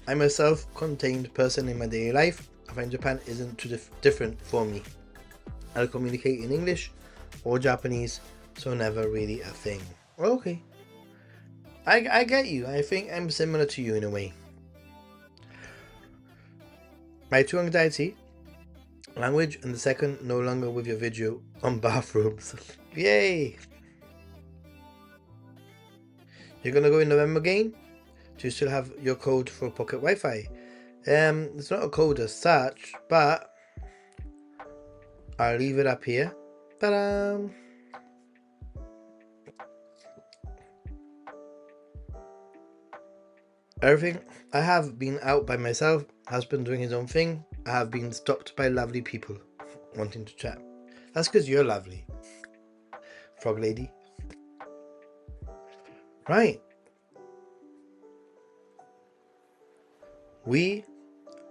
I'm a self-contained person in my daily life. I find Japan isn't too different for me. I'll communicate in English or Japanese, so never really a thing. Okay. I get you. I think I'm similar to you in a way. My two anxiety, language, and the second, no longer with your video on bathrooms. Yay! You're gonna go in November again? Do you still have your code for pocket Wi-Fi? It's not a code as such, but I'll leave it up here. Ta-da! Everything. I have been out by myself, husband doing his own thing. I have been stopped by lovely people wanting to chat. That's because you're lovely, frog lady. Right. We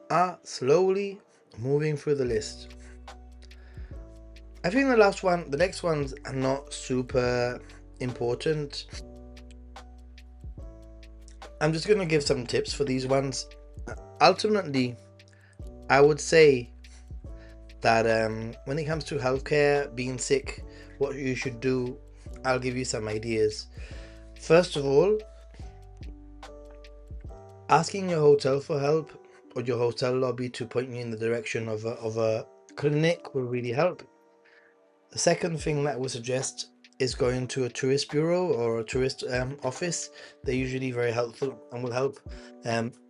are slowly moving through the list. I think the next ones are not super important. I'm just going to give some tips for these ones. Ultimately, I would say that when it comes to healthcare, being sick, what you should do, I'll give you some ideas. First of all, asking your hotel for help or your hotel lobby to point you in the direction of a clinic will really help. The second thing that I would suggest is going to a tourist bureau or a tourist office. They're usually very helpful and will help.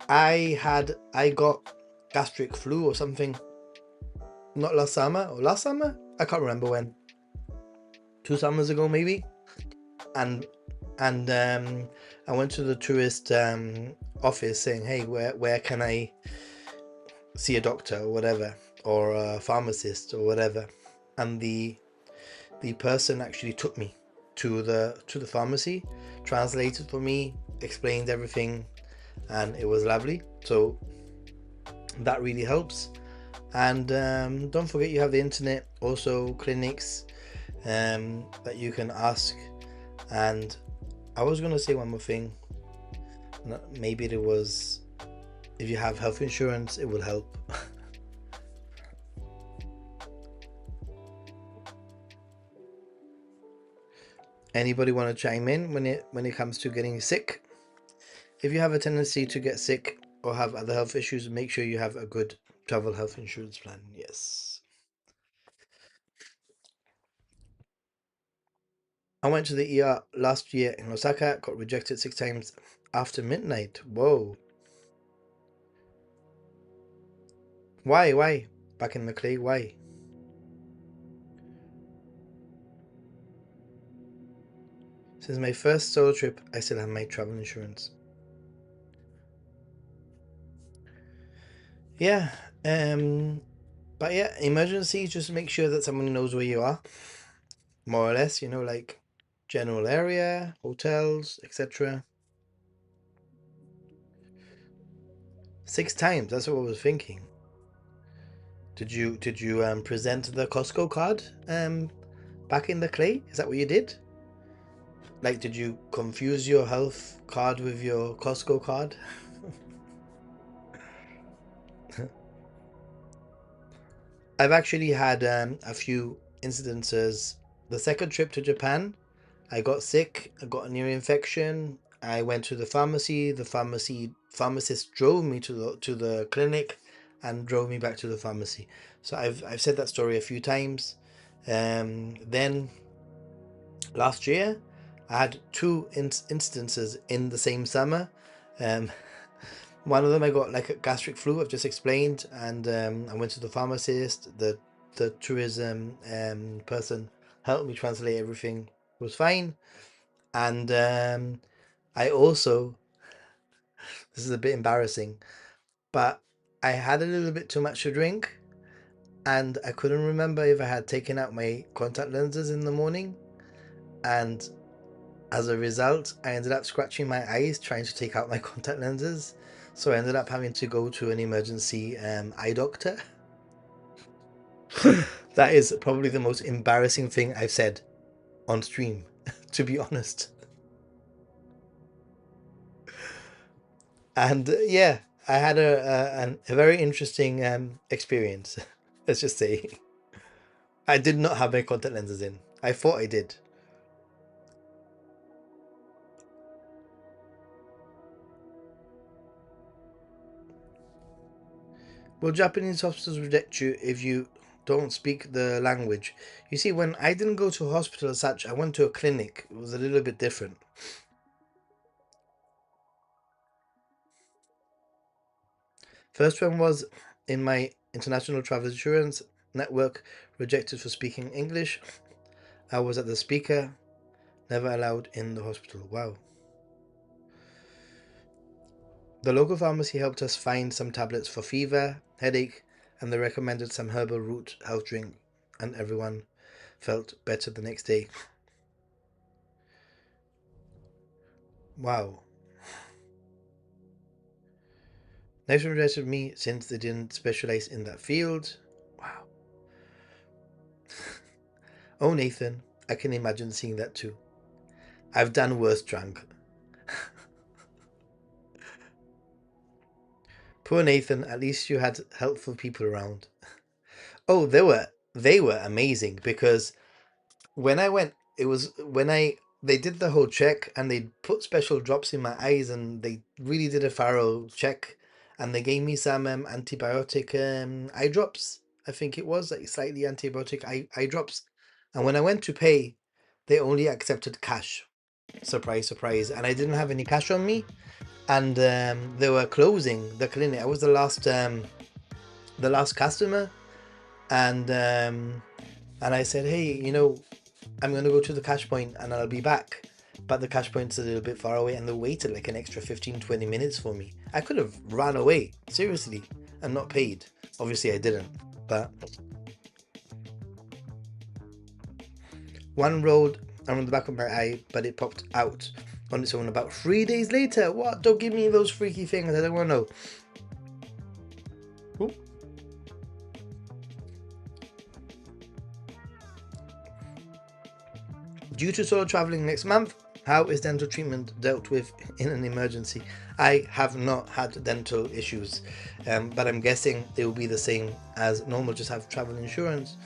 I got gastric flu or something, not last summer or last summer, I can't remember when, 2 summers ago maybe, and I went to the tourist office saying, hey, where can I see a doctor or whatever, or a pharmacist or whatever, and the person actually took me to the pharmacy, translated for me, explained everything, and it was lovely. So that really helps. And don't forget you have the internet, also clinics that you can ask. And I was going to say one more thing. Maybe it was, if you have health insurance, it will help. Anybody want to chime in when it comes to getting sick? If you have a tendency to get sick or have other health issues, make sure you have a good travel health insurance plan. Yes. I went to the ER last year in Osaka, got rejected 6 times after midnight. Whoa. Why? Back in the clay, why? Since my first solo trip, I still have my travel insurance. Yeah, but yeah, emergencies, just make sure that someone knows where you are, more or less, like general area, hotels, etc. 6 times, that's what I was thinking. Did you present the Costco card back in the clay? Is that what you did? Like, did you confuse your health card with your Costco card? I've actually had a few incidences. The second trip to Japan, I got sick. I got an ear infection. I went to the pharmacy. The pharmacist drove me to the clinic, and drove me back to the pharmacy. So I've said that story a few times. Then last year, I had two instances in the same summer. Um, One of them I got like a gastric flu, I've just explained, and I went to the pharmacist. The tourism person helped me translate everything. It was fine. And I also, this is a bit embarrassing, but I had a little bit too much to drink, and I couldn't remember if I had taken out my contact lenses in the morning, and as a result, I ended up scratching my eyes trying to take out my contact lenses. So I ended up having to go to an emergency eye doctor. That is probably the most embarrassing thing I've said on stream, to be honest. And yeah, I had a very interesting experience. Let's just say I did not have my contact lenses in. I thought I did. Well, Japanese hospitals reject you if you don't speak the language. You see, when I didn't go to a hospital as such, I went to a clinic. It was a little bit different. First one was in my international travel insurance network, rejected for speaking English. I was at the speaker, never allowed in the hospital. Wow. The local pharmacy helped us find some tablets for fever, headache, and they recommended some herbal root health drink, and everyone felt better the next day. Wow. Next one rejected me since they didn't specialize in that field. Wow. Oh, Nathan, I can imagine seeing that too. I've done worse drunk. Poor Nathan, at least you had helpful people around. Oh, they were amazing because when I went, it was when they did the whole check and they put special drops in my eyes and they really did a thorough check and they gave me some antibiotic eye drops. I think it was like slightly antibiotic eye drops. And when I went to pay, they only accepted cash. Surprise, surprise. And I didn't have any cash on me. And they were closing the clinic. I was the last customer, and I said, hey, I'm gonna go to the cash point and I'll be back. But the cash point's a little bit far away, and they waited like an extra 15-20 minutes for me. I could have ran away, seriously, and not paid. Obviously, I didn't. But one rolled around the back of my eye, but it popped out on its own about 3 days later. What? Don't give me those freaky things. I don't want to know. Ooh. Due to solo traveling next month, how is dental treatment dealt with in an emergency? I have not had dental issues, but I'm guessing it will be the same as normal, just have travel insurance.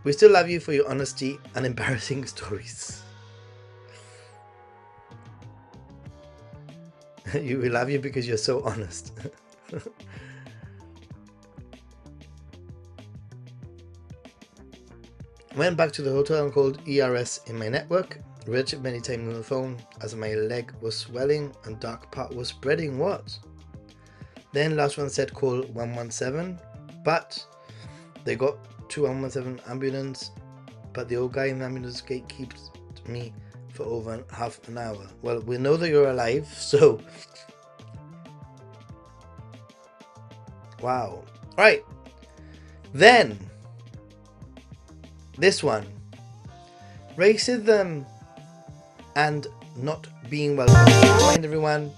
We still love you for your honesty and embarrassing stories. We love you because you're so honest. Went back to the hotel and called ERS in my network. Read it many times on the phone as my leg was swelling and dark part was spreading. What? Then last one said call 117, but they got to 117 ambulance, but the old guy in the ambulance gate keeps me for over half an hour. Well, we know that you're alive, so wow. Right. Then this one. Racism and not being welcome. Remind everyone,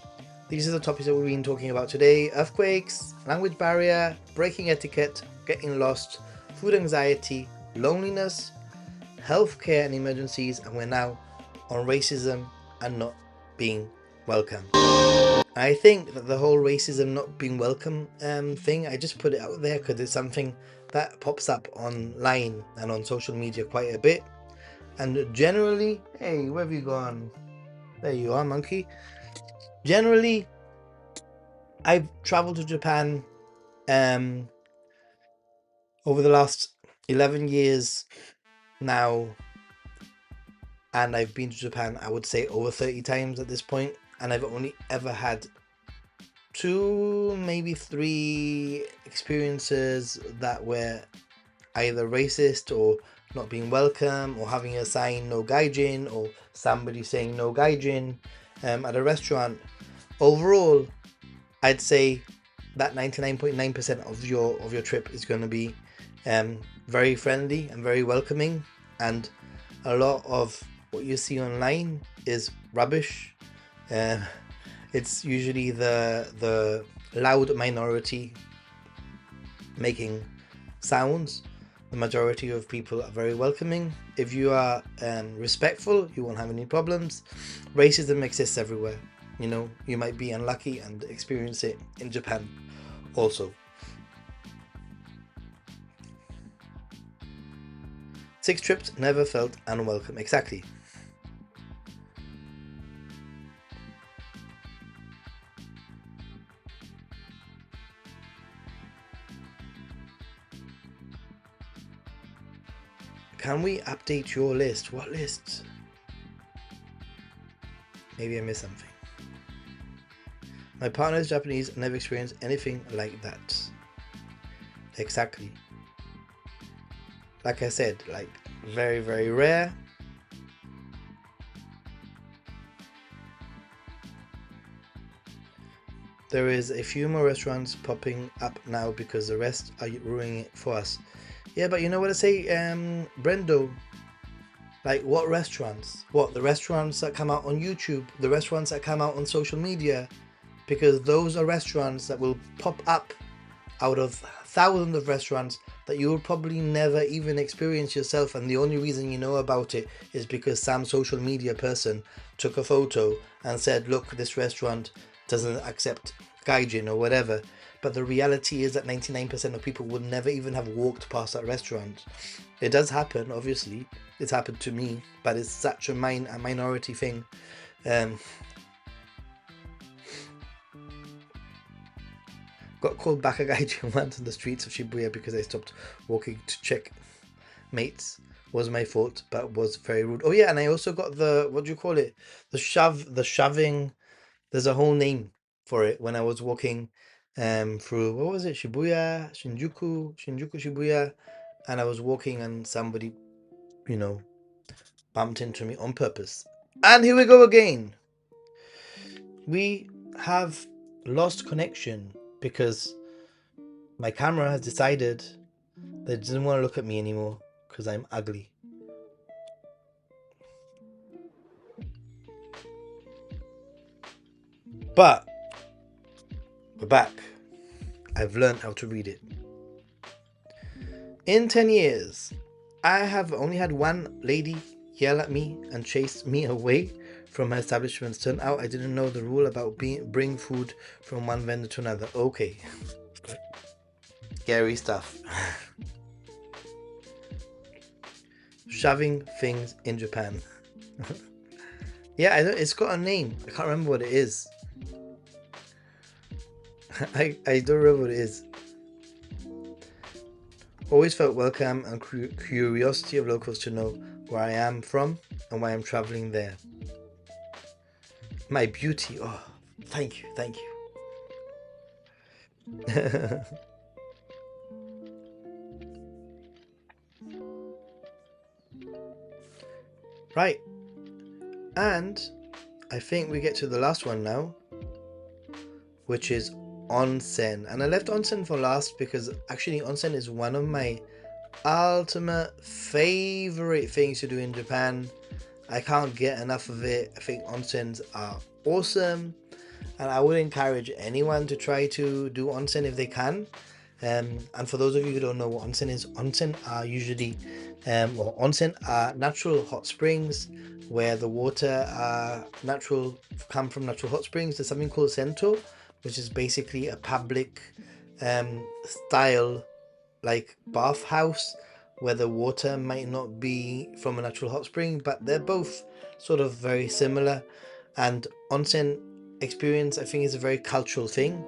these are the topics that we've been talking about today: earthquakes, language barrier, breaking etiquette, getting lost, food anxiety, loneliness, healthcare and emergencies, and we're now on racism and not being welcome. I think that the whole racism not being welcome thing, I just put it out there because it's something that pops up online and on social media quite a bit. And generally, hey, where have you gone? There you are, monkey. Generally, I've traveled to Japan over the last 11 years now, and I've been to Japan, I would say, over 30 times at this point, and I've only ever had 2, maybe 3 experiences that were either racist or not being welcome or having a sign no gaijin or somebody saying no gaijin at a restaurant. Overall, I'd say that 99.9% of your trip is going to be very friendly and very welcoming, and a lot of what you see online is rubbish. It's usually the loud minority making sounds. The majority of people are very welcoming. If you are respectful, you won't have any problems. Racism exists everywhere. You might be unlucky and experience it in Japan also. 6 trips, never felt unwelcome. Exactly. Can we update your list? What list? Maybe I missed something. My partner is Japanese and never experienced anything like that. Exactly. Like I said, like very, very rare. There is a few more restaurants popping up now because the rest are ruining it for us. Yeah, but you know what I say, Brendo? Like, what restaurants? What, the restaurants that come out on YouTube? The restaurants that come out on social media? Because those are restaurants that will pop up out of thousands of restaurants that you will probably never even experience yourself, and the only reason you know about it is because some social media person took a photo and said, look, this restaurant doesn't accept gaijin or whatever. But the reality is that 99% of people would never even have walked past that restaurant. It does happen, obviously. It's happened to me, but it's such a minority thing. Got called back a gaijin once in the streets of Shibuya because I stopped walking to check mates. Was my fault, but was very rude. Oh yeah, and I also got the, what do you call it? The shoving. There's a whole name for it when I was walking through, what was it? Shinjuku Shibuya, and I was walking and somebody, bumped into me on purpose. And here we go again. We have lost connection because my camera has decided that it doesn't want to look at me anymore because I'm ugly. But we're back. I've learned how to read it. In 10 years, I have only had one lady yell at me and chase me away from my establishments. Turned out I didn't know the rule about bring food from one vendor to another. Okay. Scary stuff. Shoving things in Japan. Yeah, it's got a name. I can't remember what it is. I don't remember what it is. Always felt welcome and curiosity of locals to know where I am from and why I'm traveling there. My beauty. Oh, thank you. Right. And I think we get to the last one now, which is onsen. And I left onsen for last because actually onsen is one of my ultimate favorite things to do in Japan. I can't get enough of it. I think onsens are awesome, and I would encourage anyone to try to do onsen if they can. And for those of you who don't know what onsen is, onsen are usually onsen are natural hot springs where the water come from natural hot springs. There's something called sento, which is basically a public style like bathhouse where the water might not be from a natural hot spring, but they're both sort of very similar. And onsen experience, I think, is a very cultural thing.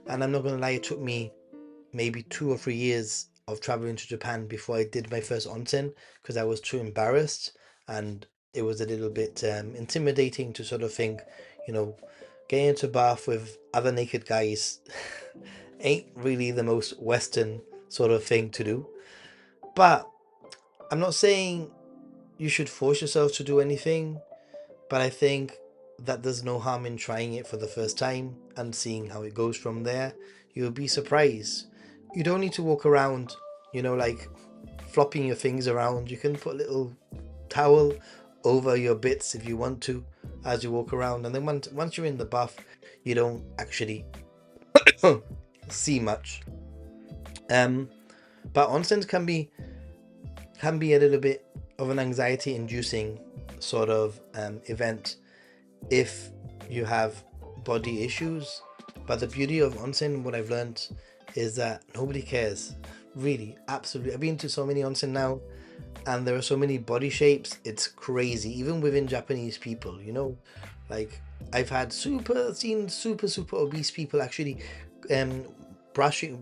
And I'm not going to lie, it took me maybe 2 or 3 years of traveling to Japan before I did my first onsen because I was too embarrassed, and it was a little bit intimidating to sort of think, getting into a bath with other naked guys ain't really the most Western sort of thing to do. But I'm not saying you should force yourself to do anything, but I think that there's no harm in trying it for the first time and seeing how it goes from there. You'll be surprised. You don't need to walk around, like flopping your things around. You can put a little towel over your bits if you want to as you walk around, and then once you're in the bath, you don't actually see much. But onsens can be a little bit of an anxiety inducing sort of event if you have body issues. But the beauty of onsen, what I've learned, is that nobody cares. Really, absolutely. I've been to so many onsen now, and there are so many body shapes. It's crazy, even within Japanese people. Like I've had super obese people actually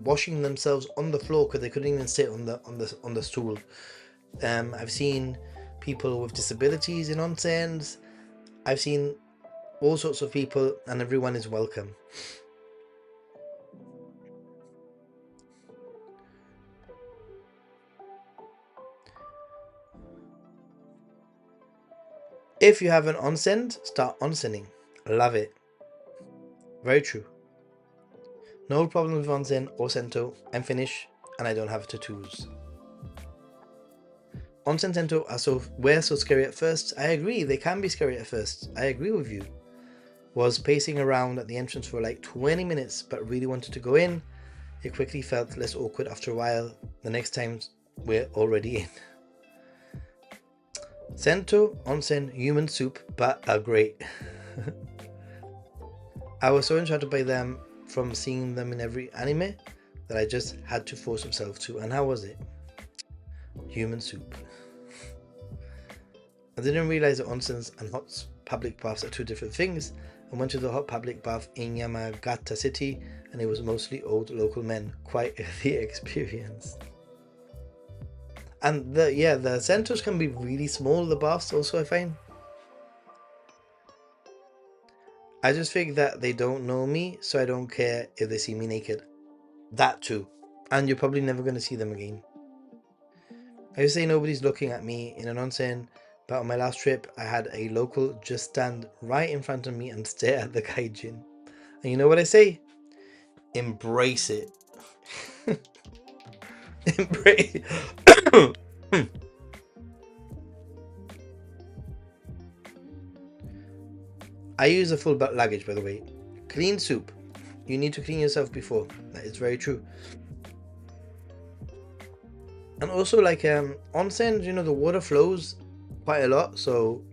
washing themselves on the floor because they couldn't even sit on the stool. I've seen people with disabilities in onsens. I've seen all sorts of people, and everyone is welcome. If you have an onsen, start onsenning. Love it. Very true. No problem with onsen or sento. I'm Finnish and I don't have tattoos. Onsen sento are so scary at first. I agree, they can be scary at first. I agree with you. Was pacing around at the entrance for like 20 minutes but really wanted to go in. It quickly felt less awkward after a while. The next time we're already in. Sento, onsen, human soup, but are great. I was so enchanted by them from seeing them in every anime that I just had to force myself to. And how was it? Human soup. I didn't realize that onsens and hot public baths are two different things. I went to the hot public bath in Yamagata City and it was mostly old local men. Quite the experience. And the sentos can be really small, the baths also, I find. I just think that they don't know me, so I don't care if they see me naked. That too. And you're probably never going to see them again. I would say nobody's looking at me in an onsen, but on my last trip, I had a local just stand right in front of me and stare at the gaijin. And you know what I say? Embrace it. Embrace. I use a full luggage, by the way. Clean soup. You need to clean yourself before. That is very true. And also, like onsen, the water flows quite a lot. So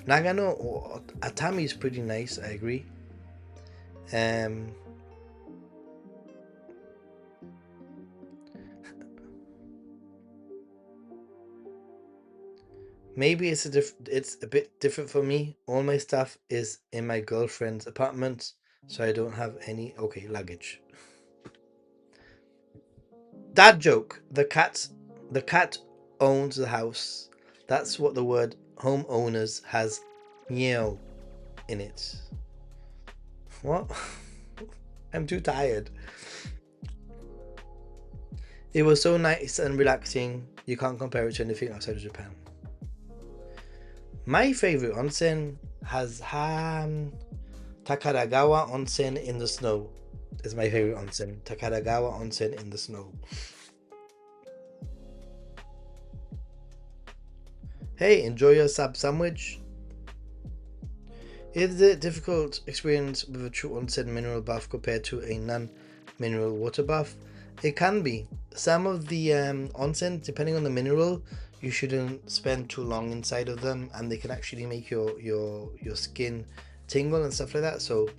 Nagano or Atami is pretty nice. I agree. Maybe it's a bit different for me. All my stuff is in my girlfriend's apartment, so I don't have any luggage. Dad joke. The cat owns the house. That's what the word homeowners has meow in it. What? I'm too tired. It was so nice and relaxing. You can't compare it to anything outside of Japan. My favorite onsen has Takaragawa Onsen in the snow. Is my favorite onsen. Takaragawa Onsen in the snow. Hey, enjoy your sub sandwich. Is it a difficult experience with a true onsen mineral bath compared to a non-mineral water bath? It can be. Some of the onsen, depending on the mineral, you shouldn't spend too long inside of them, and they can actually make your skin tingle and stuff like that. So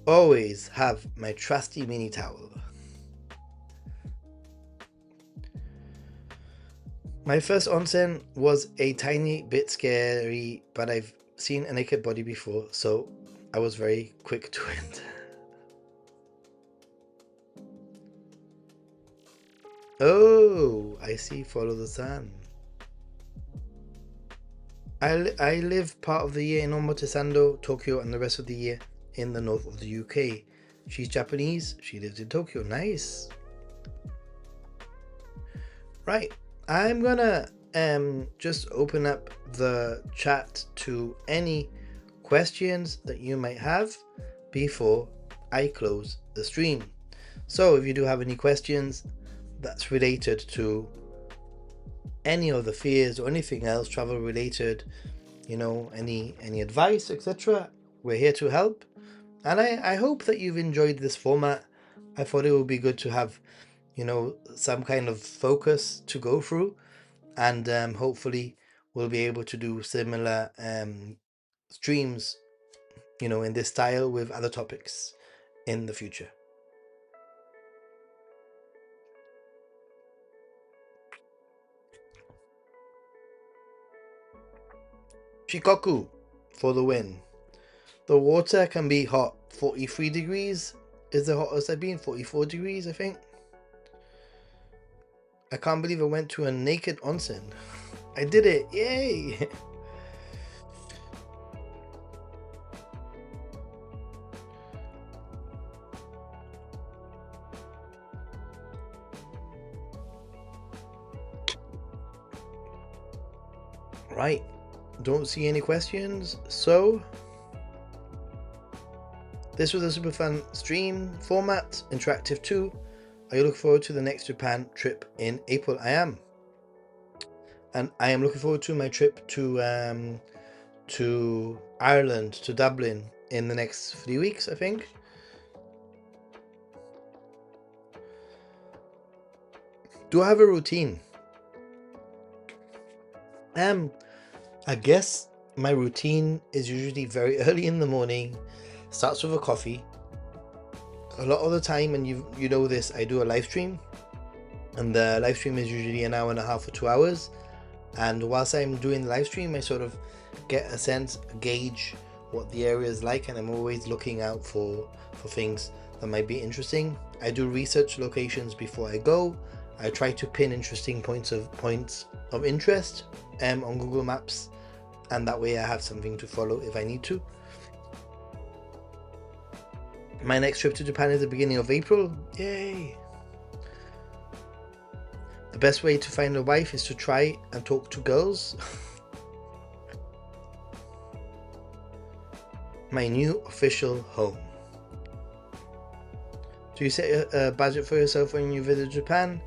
always have my trusty mini towel. My first onsen was a tiny bit scary, but I've seen a naked body before, so I was very quick to it. Oh, I see. Follow the sun. I live part of the year in Omotesando, Tokyo, and the rest of the year in the north of the UK. She's Japanese. She lives in Tokyo. Nice. Right. I'm gonna just open up the chat to any questions that you might have before I close the stream. So if you do have any questions that's related to any of the fears or anything else travel related, any advice, etc., we're here to help. And I hope that you've enjoyed this format. I thought it would be good to have some kind of focus to go through, and hopefully we'll be able to do similar streams in this style with other topics in the future. Shikoku for the win. The water can be hot, 43 degrees, is the hottest I've been, 44 degrees, I think. I can't believe I went to a naked onsen. I did it, yay! Right, don't see any questions, so this was a super fun stream format, interactive too. I look forward to the next Japan trip in April. I am, and I am looking forward to my trip to Ireland, to Dublin in the next 3 weeks, I think. Do I have a routine? I guess my routine is usually very early in the morning. Starts with a coffee. A lot of the time, and you know this, I do a live stream, and the live stream is usually an hour and a half or 2 hours. And whilst I'm doing the live stream, I sort of get a sense, a gauge what the area is like, and I'm always looking out for things that might be interesting. I do research locations before I go. I try to pin interesting points of interest on Google Maps, and that way I have something to follow if I need to. My next trip to Japan is the beginning of April. Yay! The best way to find a wife is to try and talk to girls. My new official home. Do you set a budget for yourself when you visit Japan?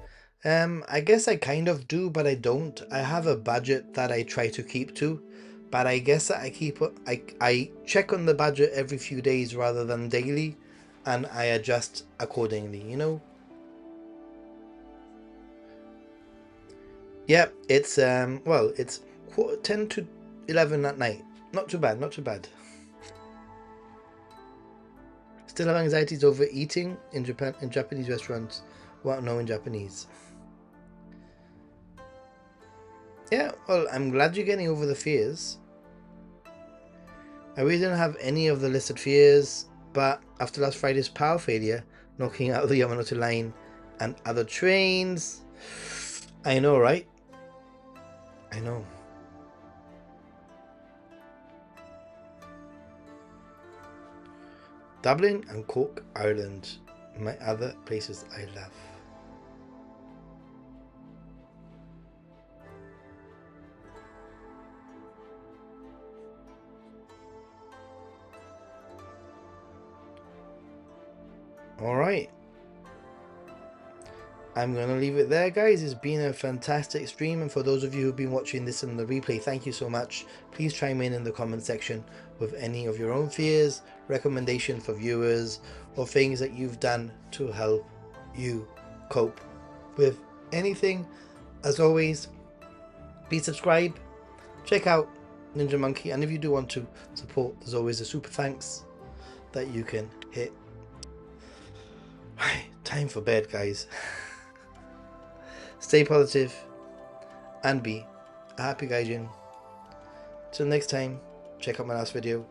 I guess I kind of do, but I don't. I have a budget that I try to keep to, but I guess that I check on the budget every few days rather than daily, and I adjust accordingly, you know? Yeah, it's well, it's 10 to 11 at night. Not too bad, not too bad. Still have anxieties over eating in Japan, in Japanese restaurants. Won't know in Japanese. Yeah, well, I'm glad you're getting over the fears. I really didn't have any of the listed fears, but after last Friday's power failure, knocking out the Yamanote line and other trains, I know, right? I know. Dublin and Cork, Ireland, my other places I love. All right. I'm going to leave it there, guys. It's been a fantastic stream, and for those of you who've been watching this in the replay, thank you so much. Please chime in the comment section with any of your own fears, recommendation for viewers, or things that you've done to help you cope with anything. As always, please subscribe, check out Ninja Monkey, and if you do want to support, there's always a super thanks that you can hit. Time for bed, guys. Stay positive and be a happy gaijin. Till next time, check out my last video.